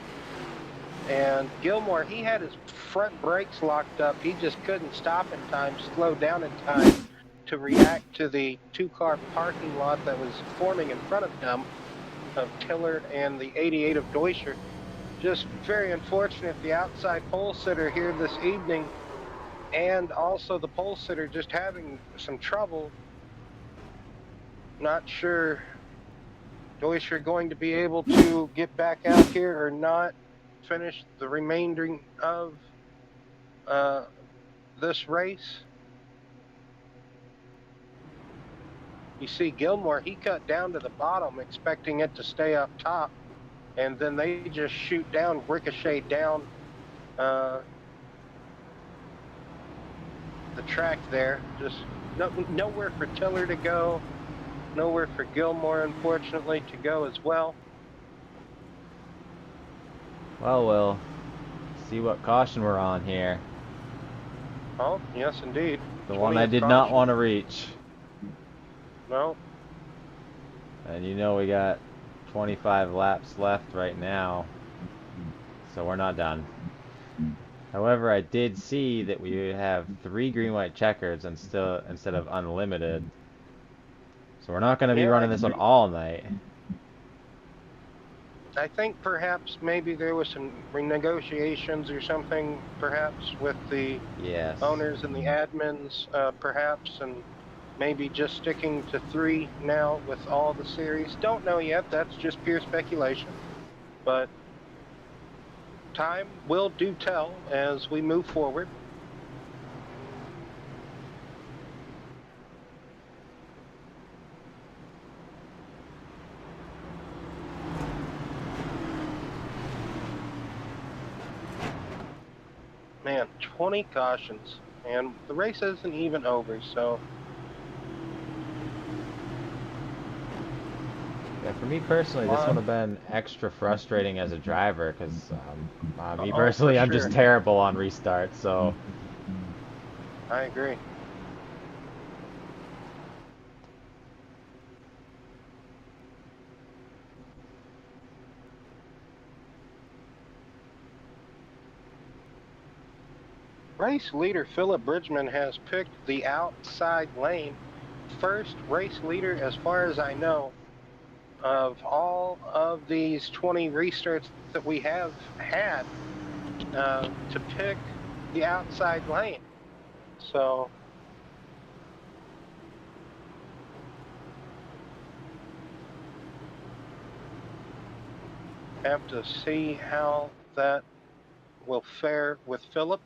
And Gilmore, he had his front brakes locked up. He just couldn't stop in time, slow down in time to react to the 2-car parking lot that was forming in front of him, of Tiller and the 88 of Deutscher. Just very unfortunate the outside pole sitter here this evening, and also the pole sitter just having some trouble. Not sure Deutscher going to be able to get back out here or not, finish the remainder of this race. You see Gilmore, he cut down to the bottom expecting it to stay up top, and then they just shoot down, ricochet down the track there. Just nowhere for Tiller to go, nowhere for Gilmore, unfortunately, to go as well. Well, we'll see what caution we're on here. Oh, yes, indeed. The one I did not want to reach. No. And you know we got 25 laps left right now, so we're not done. However, I did see that we have 3 green-white checkers instead of unlimited. So we're not going to be running this one all night. I think perhaps maybe there was some renegotiations or something, perhaps with the owners and the admins, perhaps, and maybe just sticking to 3 now with all the series. Don't know yet. That's just pure speculation. But time will do tell as we move forward. Man, 20 cautions, and the race isn't even over, so... Yeah, for me personally, this would have been extra frustrating as a driver, because me personally, I'm just terrible on restarts, so... I agree. Race leader Philip Bridgman has picked the outside lane. First race leader, as far as I know, of all of these 20 restarts that we have had, to pick the outside lane. So have to see how that will fare with Philip.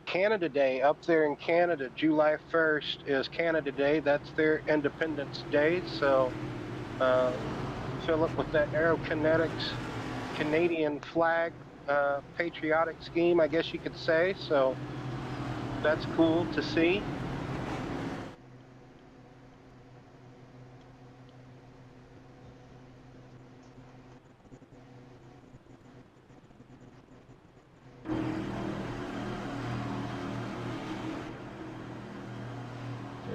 Canada Day up there in Canada, July 1st is Canada Day. That's their Independence Day. So Philip with that Aerokinetics Canadian flag patriotic scheme, I guess you could say. So that's cool to see.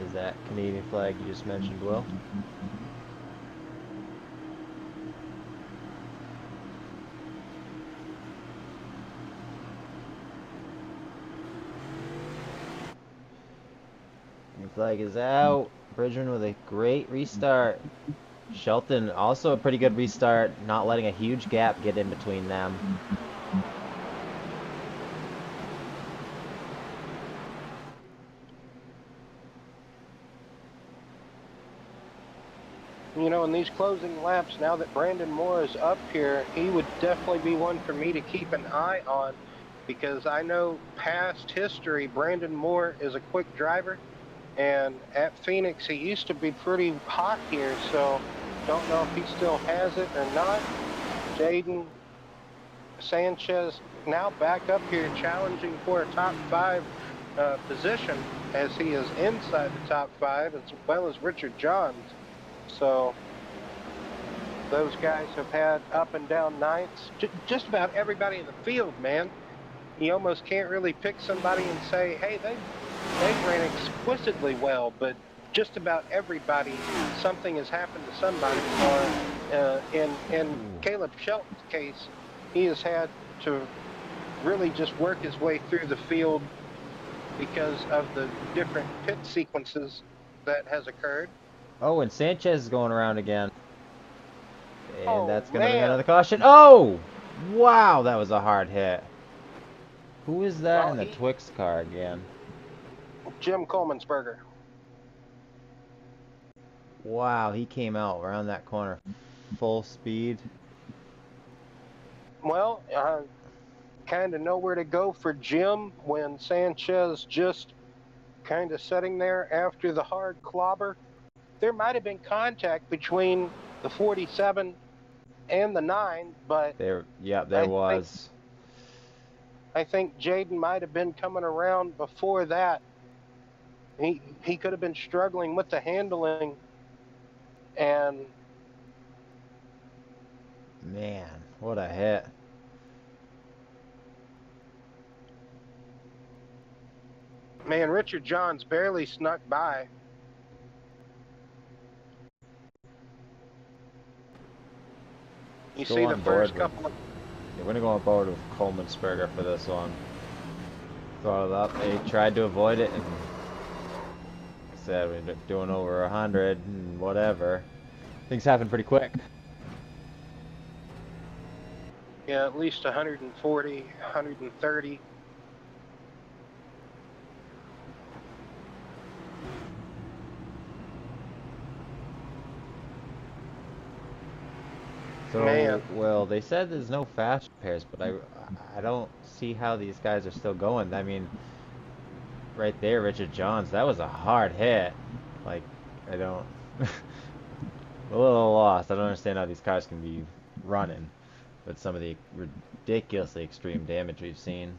Is that Canadian flag you just mentioned, Will? Your flag is out. Bridgman with a great restart. Shelton also a pretty good restart, not letting a huge gap get in between them. You know, in these closing laps, now that Brandon Moore is up here, he would definitely be one for me to keep an eye on, because I know past history, Brandon Moore is a quick driver, and at Phoenix, he used to be pretty hot here, so don't know if he still has it or not. Jaden Sanchez now back up here challenging for a top 5 position, as he is inside the top 5, as well as Richard Johns. So those guys have had up and down nights. Just about everybody in the field, man. You almost can't really pick somebody and say, hey, they ran exquisitely well, but just about everybody, something has happened to somebody. Or in Caleb Shelton's case, he has had to really just work his way through the field because of the different pit sequences that has occurred. Oh, and Sanchez is going around again. And Oh, that's going to be man. another caution. Oh! Wow, that was a hard hit. Who is that Well, in the Twix car again? Jim Coleman'sberger. Wow, he came out around that corner full speed. Well, kind of nowhere to go for Jim when Sanchez just kind of sitting there after the hard clobber. There might have been contact between the 47 and the 9, but There I was. I think Jaden might have been coming around before that. He could have been struggling with the handling, and Man, what a hit. man, Richard Johns barely snuck by. You Go see the on first board couple of We're going to go on board with Coleman'sberger for this one. Throttled up. They tried to avoid it and said we're doing over 100 and whatever. Things happen pretty quick. yeah, at least 140, 130. So, Man. well, they said there's no fast pairs, but I don't see how these guys are still going. I mean, right there, Richard Johns, that was a hard hit. Like, I don't... a little lost. I don't understand how these cars can be running with some of the ridiculously extreme damage we've seen.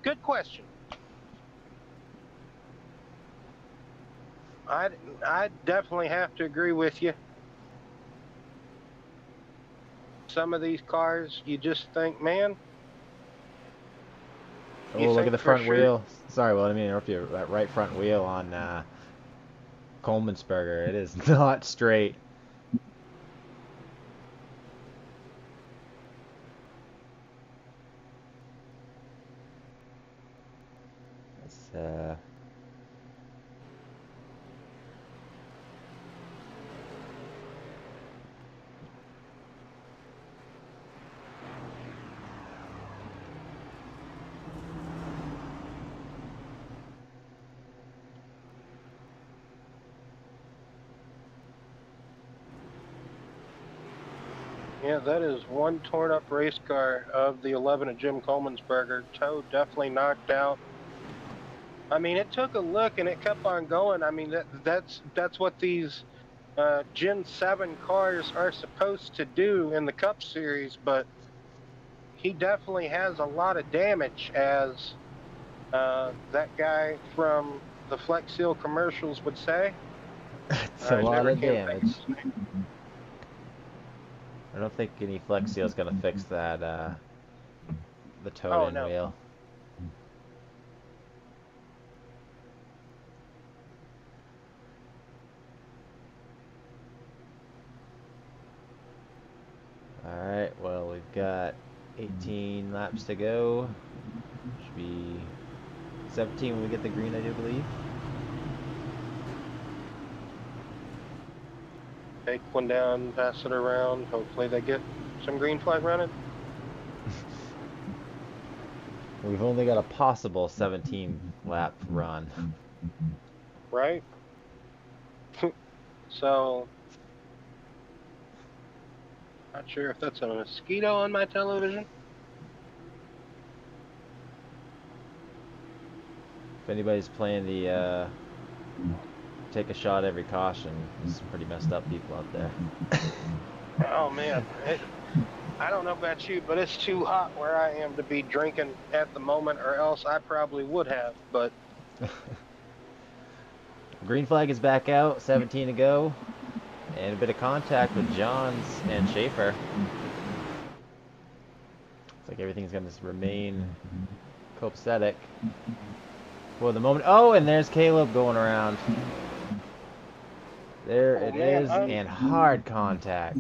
Good question. I definitely have to agree with you. Some of these cars, you just think, man. Oh, look at the front sure, wheel. Sorry, well, I mean, interrupt you. That right front wheel on Coleman'sberger. It is not straight. It's, Yeah, that is one torn up race car of the 11 of Jim Coleman'sberger. Toe definitely knocked out. I mean, it took a look and it kept on going. I mean, that's what these Gen 7 cars are supposed to do in the Cup Series, but he definitely has a lot of damage, as that guy from the Flex Seal commercials would say. it's a lot of damage. I don't think any Flex Seal is gonna fix that, the towed-in wheel. Alright, well, we've got 18 laps to go. Should be 17 when we get the green, I do believe. Take one down, pass it around. Hopefully they get some green flag running. We've only got a possible 17 lap run. Right? So, not sure if that's a mosquito on my television. If anybody's playing the take a shot every caution, there's some pretty messed up people out there. Oh man, I don't know about you, but it's too hot where I am to be drinking at the moment, or else I probably would have, but... Green flag is back out, 17 to go. And a bit of contact with Johns and Schaefer. Looks like everything's going to remain copacetic for the moment. Oh, and there's Caleb going around. There it is, and hard contact.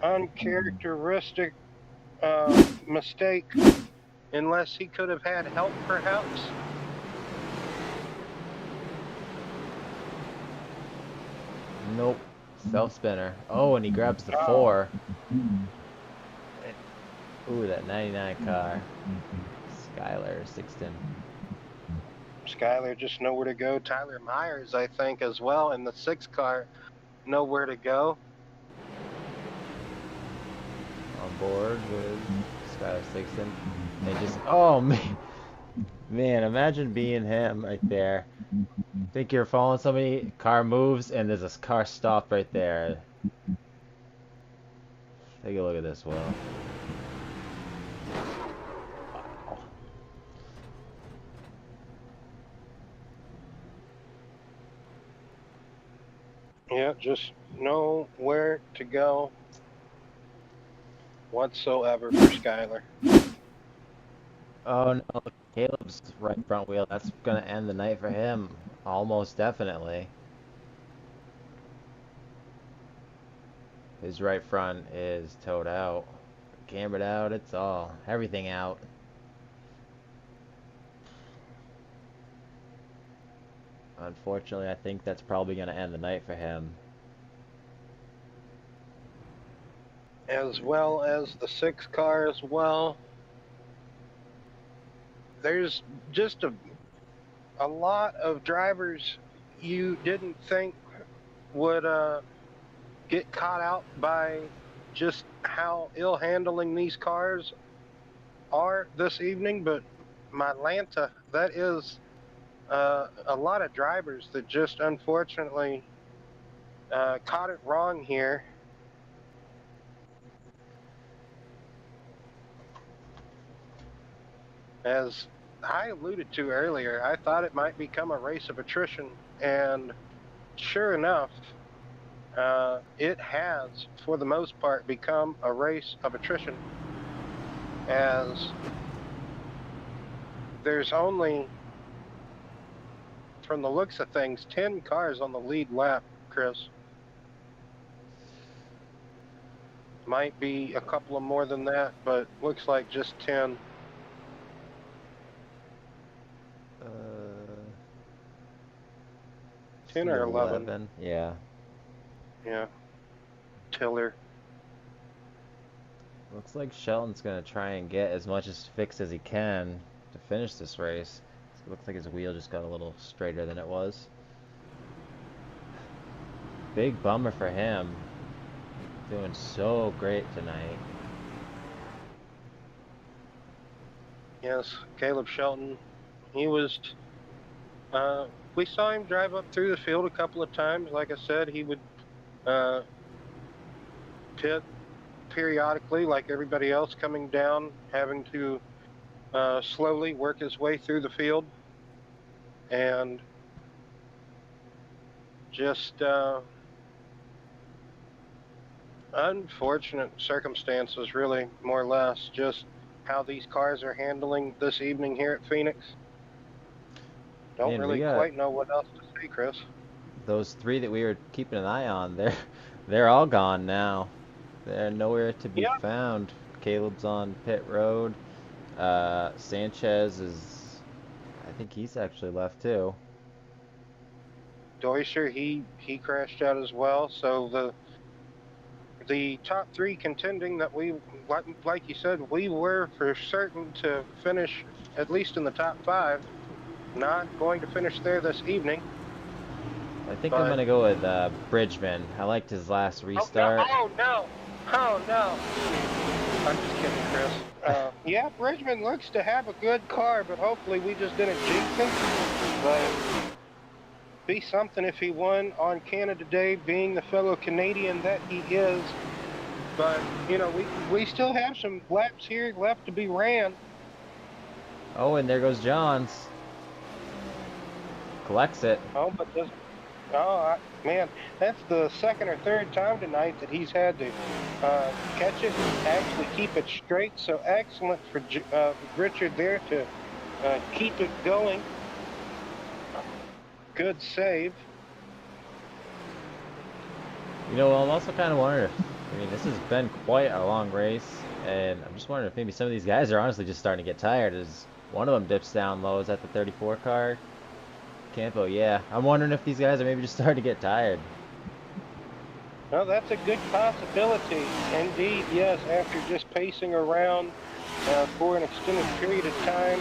Uncharacteristic mistake, unless he could have had help, perhaps. Nope. Self spinner. Oh, and he grabs the Oh. 4. Ooh, that 99 car. Skylar Sixton. Skyler just nowhere to go. Tyler Myers, I think, as well in the 6 car, nowhere to go. On board with Skylar Sixton. They just, oh man, man, imagine being him right there. Think you're following somebody, car moves, and there's a car stopped right there. Take a look at this, Will. Wow. Yeah, just nowhere to go whatsoever for Skyler. Oh no, Caleb's right front wheel. That's gonna end the night for him. Almost definitely. His right front is towed out. Cambered out, it's all. Everything out. Unfortunately, I think that's probably gonna end the night for him. As well as the 6 car as well. There's just a lot of drivers you didn't think would get caught out by just how ill handling these cars are this evening, but my Atlanta, that is a lot of drivers that just unfortunately caught it wrong here. As I alluded to earlier, I thought it might become a race of attrition, and sure enough, it has, for the most part, become a race of attrition, as there's only, from the looks of things, 10 cars on the lead lap, Chris. Might be a couple of more than that, but looks like just 10. 10 or 11. Yeah. Yeah. Tiller. Looks like Shelton's gonna try and get as much as fixed as he can to finish this race. It looks like his wheel just got a little straighter than it was. Big bummer for him. Doing so great tonight. Yes, Caleb Shelton. He was, we saw him drive up through the field a couple of times. Like I said, he would pit periodically like everybody else coming down, having to slowly work his way through the field. And just unfortunate circumstances, really, more or less, just how these cars are handling this evening here at Phoenix. Don't Man, really quite know what else to say, Chris. Those 3 that we were keeping an eye on, they're all gone now. They're nowhere to be found. Caleb's on pit road. Sanchez is, I think he's actually left too. Deutscher, he crashed out as well. So the top 3 contending that we, like you said, we were for certain to finish at least in the top 5. Not going to finish there this evening. I think I'm gonna go with Bridgman. I liked his last restart. Oh no! Oh no! I'm just kidding, Chris. Yeah, Bridgman looks to have a good car, but hopefully we just didn't jinx him. But be something if he won on Canada Day, being the fellow Canadian that he is. But you know, we still have some laps here left to be ran. Oh, and there goes Johns. Collects it. Oh, but does. Oh, man, that's the 2nd or 3rd time tonight that he's had to catch it and actually keep it straight. So excellent for Richard there to keep it going. Good save. You know, I'm also kind of wondering if, I mean, this has been quite a long race, and I'm just wondering if maybe some of these guys are honestly just starting to get tired as one of them dips down low. Is that the 34 car? Campo, yeah. I'm wondering if these guys are maybe just starting to get tired. Well, that's a good possibility. Indeed, yes. After just pacing around for an extended period of time,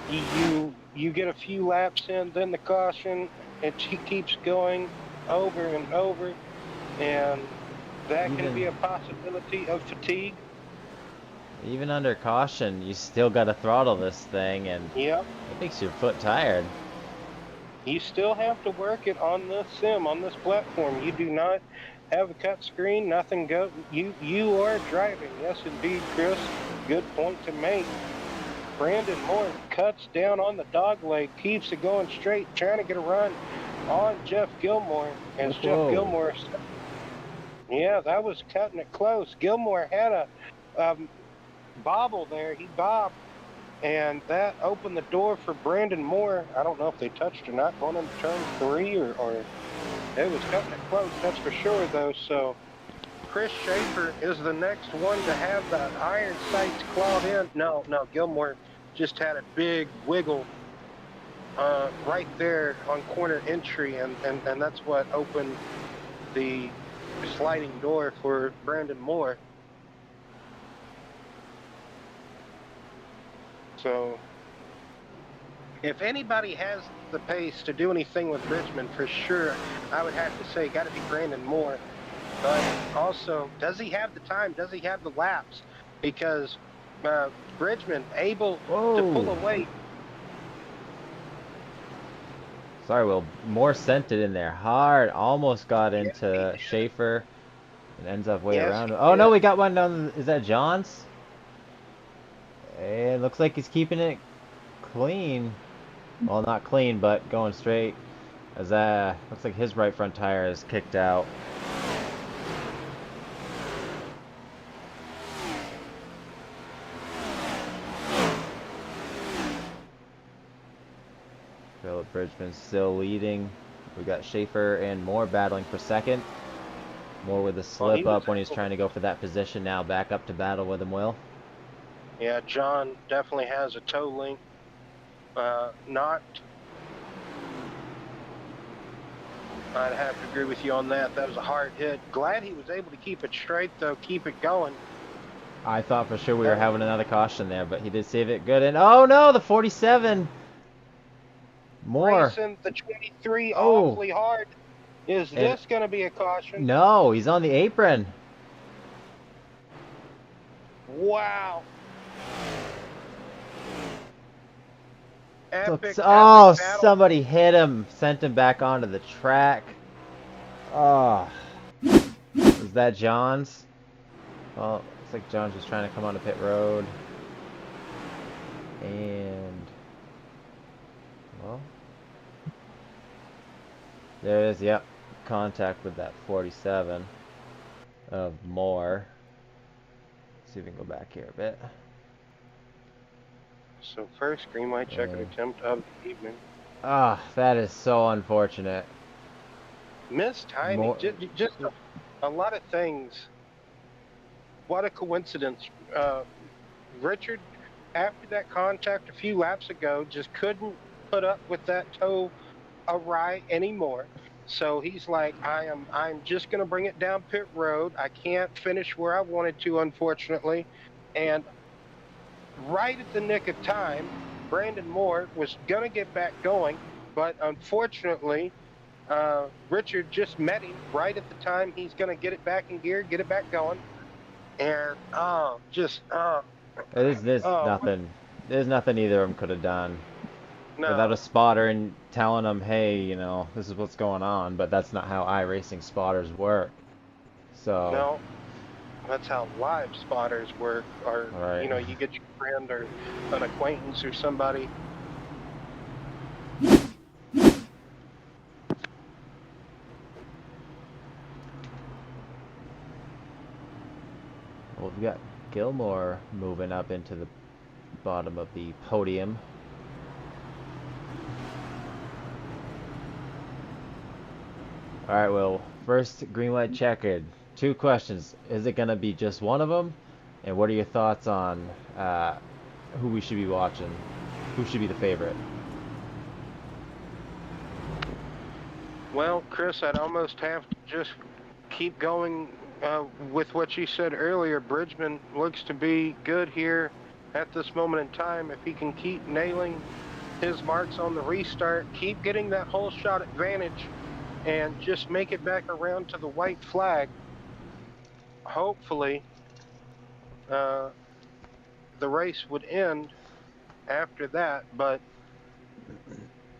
you get a few laps in, then the caution, it keeps going over and over, and that can be a possibility of fatigue. Even under caution, you still got to throttle this thing, and Yep. it makes your foot tired. You still have to work it on this sim, on this platform. You do not have a cut screen, nothing go. You are driving. Yes, indeed, Chris. Good point to make. Brandon Moore cuts down on the dog leg, keeps it going straight, trying to get a run on Jeff Gilmore. As Jeff Gilmore, yeah, that was cutting it close. Gilmore had a bobble there. He bobbed, and that opened the door for Brandon Moore. I don't know if they touched or not going into turn 3, or it was cutting it close, that's for sure, though. So Chris Schaefer is the next one to have the iron sights clawed in. No, Gilmore just had a big wiggle right there on corner entry, and that's what opened the sliding door for Brandon Moore. So if anybody has the pace to do anything with Bridgman, for sure, I would have to say got to be Brandon Moore. But also, does he have the time? Does he have the laps? Because Bridgman able to pull away. Sorry, Will. Moore sent it in there hard. Almost got into Schaefer. It ends up way around. Oh, no, we got one down. Is that John's? It looks like he's keeping it clean. Well, not clean, but going straight. As looks like his right front tire is kicked out. Philip Bridgman still leading. We got Schaefer and Moore battling for second. Moore with a slip up when he's trying to go for that position. Now back up to battle with him, Will. Yeah, John definitely has a toe link. I'd have to agree with you on that. That was a hard hit. Glad he was able to keep it straight, though, keep it going. I thought for sure we were having another caution there, but he did save it good. And oh no, the 47. Moore. Racing the 23 awfully hard. Is this going to be a caution? No, he's on the apron. Wow. Epic, somebody hit him, sent him back onto the track. Oh. Was that John's? Well, looks like John's just trying to come onto pit road. And, well, there it is, yep. Contact with that 47 of Moore. Let's see if we can go back here a bit. So first green light checkered attempt of the evening. Ah, that is so unfortunate. Missed timing, just a lot of things. What a coincidence. Richard, after that contact a few laps ago, just couldn't put up with that toe awry anymore. So he's like, I'm just gonna bring it down pit road. I can't finish where I wanted to, unfortunately. And right at the nick of time, Brandon Moore was gonna get back going, but unfortunately, Richard just met him right at the time he's gonna get it back in gear, get it back going. And there's nothing. There's nothing either of them could have done. No. Without a spotter and telling them, hey, you know, this is what's going on, but that's not how iRacing spotters work. So. No, that's how live spotters work. Or, right. You know, you get your friend or an acquaintance or somebody. Well, we've got Gilmore moving up into the bottom of the podium. Alright, well, first green light checkered. 2 questions. Is it going to be just one of them? And what are your thoughts on who we should be watching? Who should be the favorite? Well, Chris, I'd almost have to just keep going with what you said earlier. Bridgman looks to be good here at this moment in time. If he can keep nailing his marks on the restart, keep getting that whole shot advantage, and just make it back around to the white flag, hopefully the race would end after that. But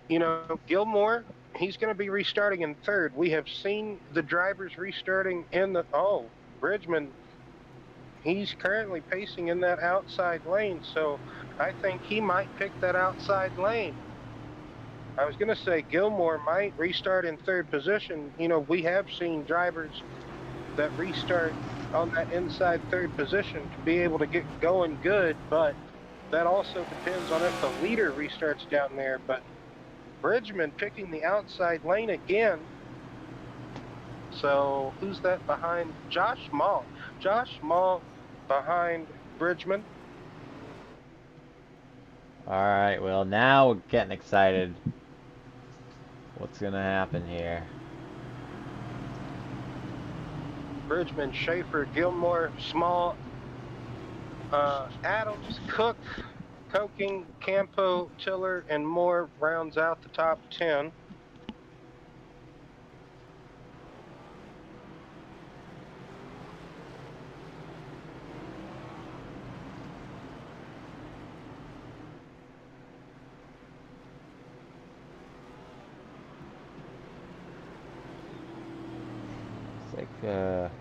you know, Gilmore, he's going to be restarting in third. We have seen the drivers restarting in the Bridgman, he's currently pacing in that outside lane, so I think he might pick that outside lane. I was going to say Gilmore might restart in third position. You know, we have seen drivers that restart on that inside third position to be able to get going good, but that also depends on if the leader restarts down there. But Bridgman picking the outside lane again. So who's that behind? Josh Mall. Josh Mall behind Bridgman. All right, well, now we're getting excited. What's going to happen here? Bridgman, Schaefer, Gilmore, Small, Adams, Cook, Coking, Campo, Tiller, and Moore rounds out the top 10.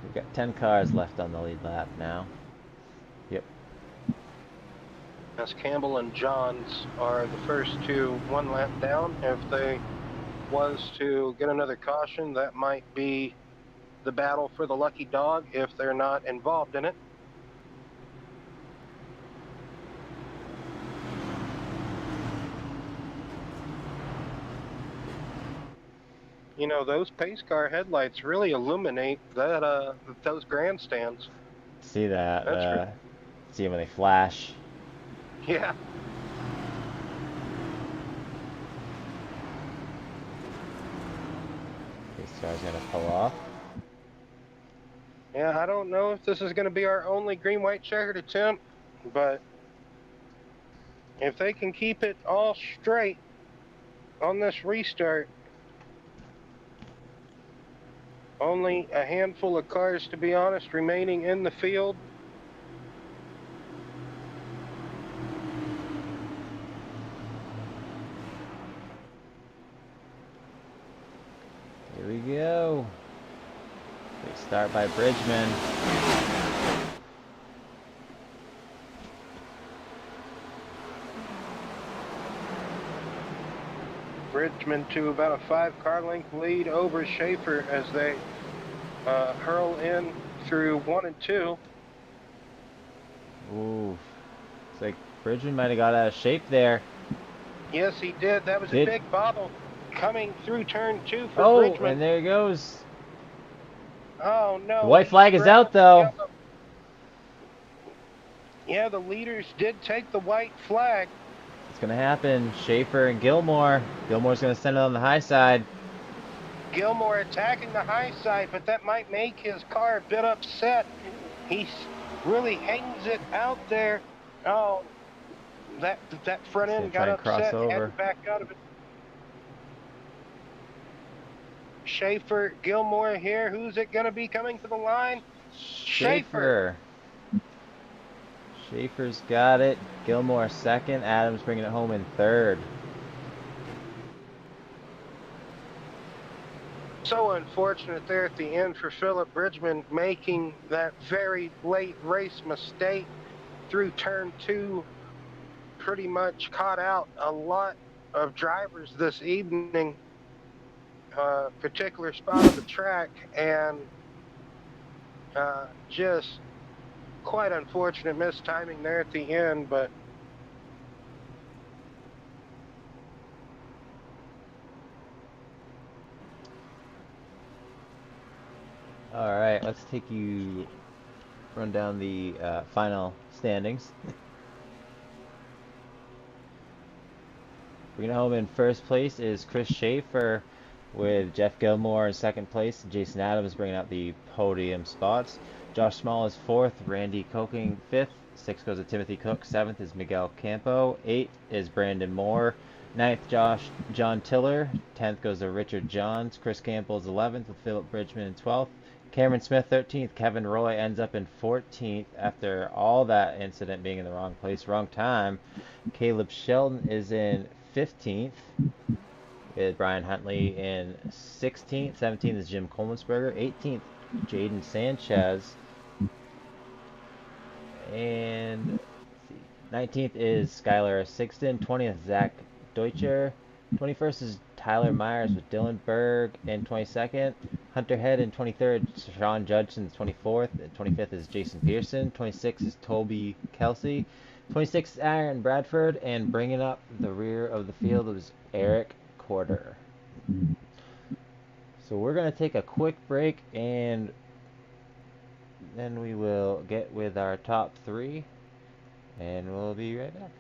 We've got 10 cars left on the lead lap now. Yep. As Campbell and Johns are the first two one lap down. If they was to get another caution, that might be the battle for the lucky dog if they're not involved in it. You know, those pace car headlights really illuminate that those grandstands. See that? That's see when they flash. Yeah. This car's gonna pull off. Yeah, I don't know if this is going to be our only green-white checkered attempt, but if they can keep it all straight on this restart, only a handful of cars, to be honest, remaining in the field. Here we go. Big start by Bridgman. Bridgman to about a 5-car length lead over Schaefer as they hurl in through 1 and 2. Ooh. It's like Bridgman might have got out of shape there. Yes, he did. That was a big bobble coming through turn 2 for Bridgman. Oh, and there he goes. Oh, no. The white flag is out, though. Yeah, the leaders did take the white flag. It's going to happen. Schaefer and Gilmore. Gilmore's going to send it on the high side. Gilmore attacking the high side, but that might make his car a bit upset. He really hangs it out there. Oh, that front end got upset and had to back out of it. Schaefer, Gilmore here. Who's it going to be coming to the line? Schaefer. Schaefer's got it. Gilmore second. Adams bringing it home in third. So unfortunate there at the end for Philip Bridgman, making that very late race mistake through turn 2. Pretty much caught out a lot of drivers this evening. Particular spot of the track, and just quite unfortunate mistiming there at the end. But all right, let's take you run down the final standings. Bringing it home in first place is Chris Schaefer with Jeff Gilmore in second place, Jason Adams bringing out the podium spots. Josh Small is fourth, Randy Koking fifth, sixth goes to Timothy Cook, seventh is Miguel Campo, eighth is Brandon Moore, ninth John Tiller, 10th goes to Richard Johns, Chris Campbell is 11th with Philip Bridgman in 12th, Cameron Smith 13th, Kevin Roy ends up in 14th after all that incident being in the wrong place, wrong time. Caleb Sheldon is in 15th with Brian Huntley in 16th. 17th is Jim Kolmensberger. 18th, Jaden Sanchez. And 19th is Skylar Sixton. 20th, Zach Deutscher. 21st is Tyler Myers with Dylan Berg in 22nd. Hunter Head in 23rd. Sean Judson 24th. 25th is Jason Pearson. 26th is Toby Kelsey. 26th is Aaron Bradford. And bringing up the rear of the field was Eric Quarter. So we're going to take a quick break and then we will get with our top three and we'll be right back.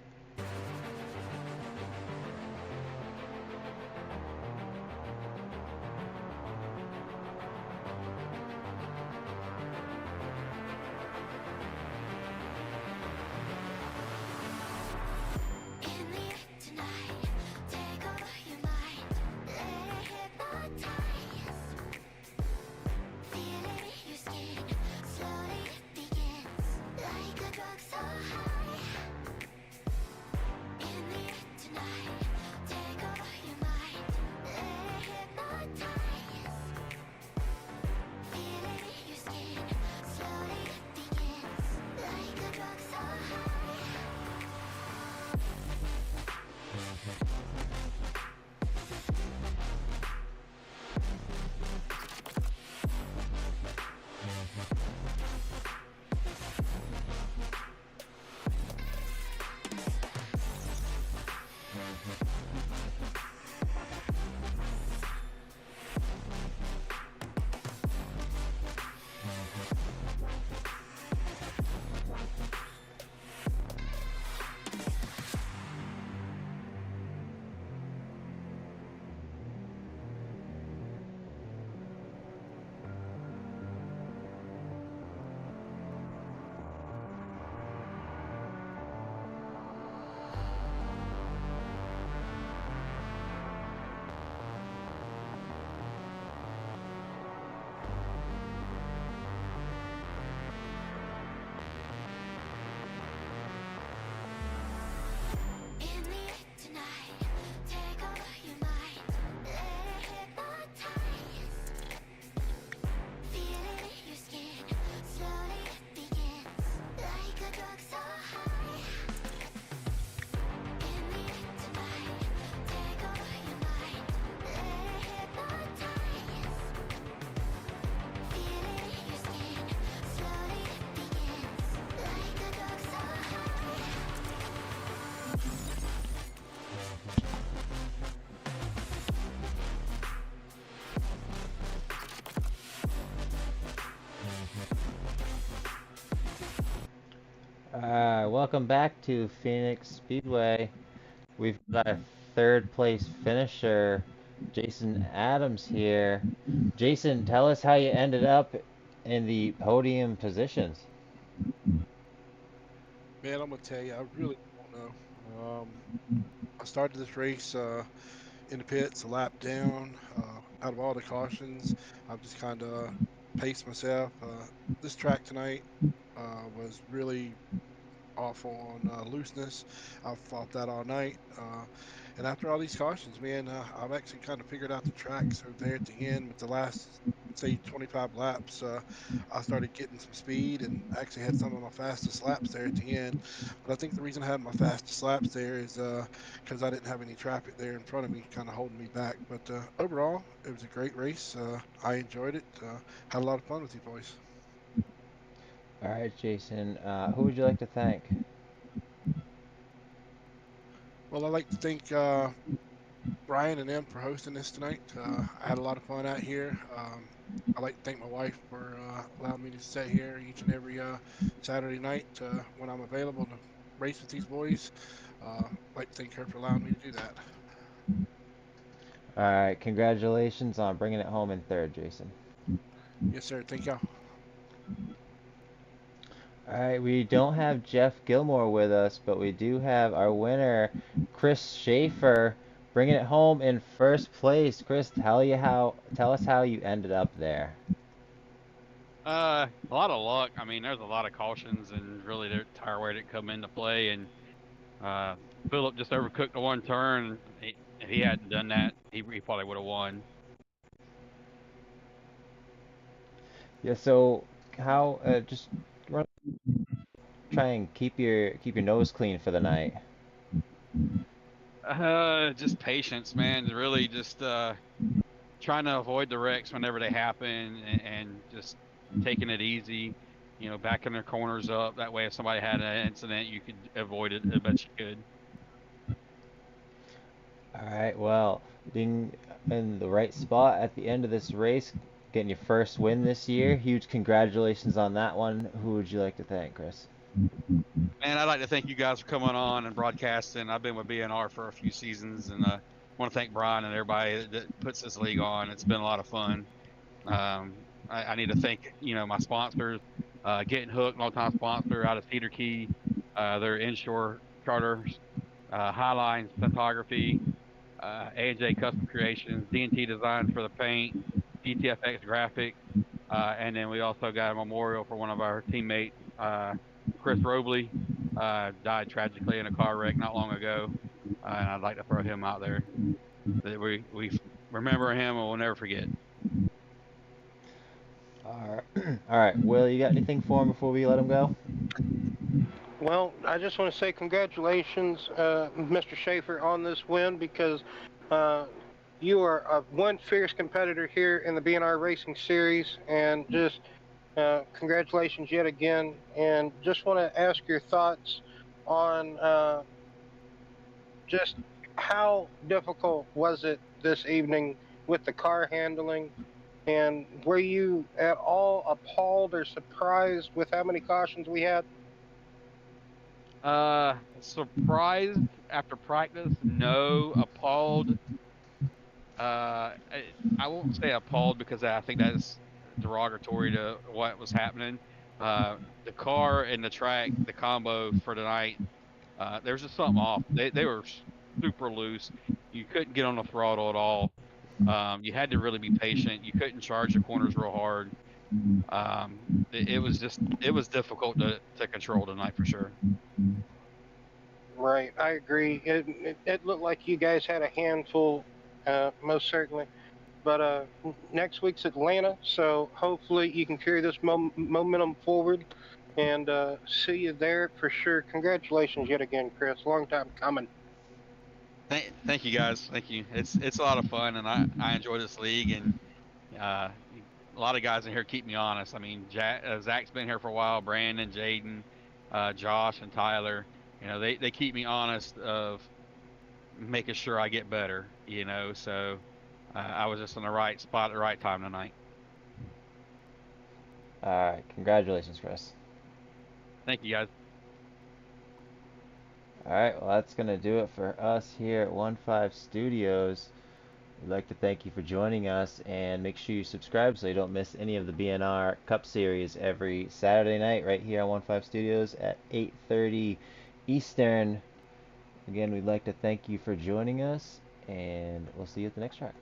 Welcome back to Phoenix Speedway. We've got our third place finisher, Jason Adams here. Jason, tell us how you ended up in the podium positions. Man, I'm gonna tell you, I really don't know. I started this race in the pits, a lap down. Out of all the cautions, I've just kind of paced myself. This track tonight was really awful on looseness. I've fought that all night. And after all these cautions, man, I've actually kind of figured out the track. So there at the end, with the last, say, 25 laps, I started getting some speed and actually had some of my fastest laps there at the end. But I think the reason I had my fastest laps there is because I didn't have any traffic there in front of me, kind of holding me back. But overall, it was a great race. I enjoyed it. Had a lot of fun with you boys. All right, Jason, who would you like to thank? Well, I'd like to thank Brian and them for hosting this tonight. I had a lot of fun out here. I'd like to thank my wife for allowing me to stay here each and every Saturday night when I'm available to race with these boys. I'd like to thank her for allowing me to do that. All right, congratulations on bringing it home in third, Jason. Yes, sir. Thank y'all. All right, we don't have Jeff Gilmore with us, but we do have our winner, Chris Schaefer, bringing it home in first place. Chris, tell us how you ended up there. A lot of luck. I mean, there's a lot of cautions, and really their tire wear didn't come into play. And Philip just overcooked the one turn. If he hadn't done that, he probably would have won. Yeah, so how just try and keep your nose clean for the night. Just patience, man. Really, just trying to avoid the wrecks whenever they happen, and just taking it easy. You know, backing their corners up. That way, if somebody had an incident, you could avoid it. I bet you could. All right, well, being in the right spot at the end of this race, getting your first win this year. Huge congratulations on that one. Who would you like to thank, Chris? Man, I'd like to thank you guys for coming on and broadcasting. I've been with BNR for a few seasons, and want to thank Brian and everybody that puts this league on. It's been a lot of fun. I need to thank my sponsors, Getting Hooked, long-time sponsor out of Cedar Key, their inshore charters, Highlines Photography, A&J Custom Creations, D&T Designs for the paint, GTFX Graphics, and then we also got a memorial for one of our teammates, Chris Robley, died tragically in a car wreck not long ago, and I'd like to throw him out there. That we remember him and we'll never forget. All right, all right. Will, you got anything for him before we let him go? Well, I just want to say congratulations, Mr. Schaefer, on this win because uh, you are one fierce competitor here in the BNR Racing Series, and just congratulations yet again. And just want to ask your thoughts on just how difficult was it this evening with the car handling, and were you at all appalled or surprised with how many cautions we had? Surprised after practice? No. Appalled? I won't say appalled because I think that's derogatory to what was happening. The car and the track, the combo for tonight, there was just something off. They were super loose. You couldn't get on the throttle at all. You had to really be patient. You couldn't charge the corners real hard. It was difficult to control tonight for sure. Right, I agree. It looked like you guys had a handful, most certainly. But next week's Atlanta, so hopefully you can carry this momentum forward, and see you there for sure. Congratulations yet again, Chris. Long time coming. Thank you guys. Thank you. It's a lot of fun, and I enjoy this league, and uh, a lot of guys in here keep me honest. I mean, Zach's been here for a while. Brandon, Jaden, Josh, and Tyler. They keep me honest of making sure I get better. So I was just in the right spot at the right time tonight. All right, congratulations, Chris. Thank you guys. All right, well, that's going to do it for us here at 15 Studios. We'd like to thank you for joining us, and make sure you subscribe so you don't miss any of the BNR Cup Series every Saturday night right here on 15 Studios at 8:30 Eastern. Again, we'd like to thank you for joining us, and we'll see you at the next track.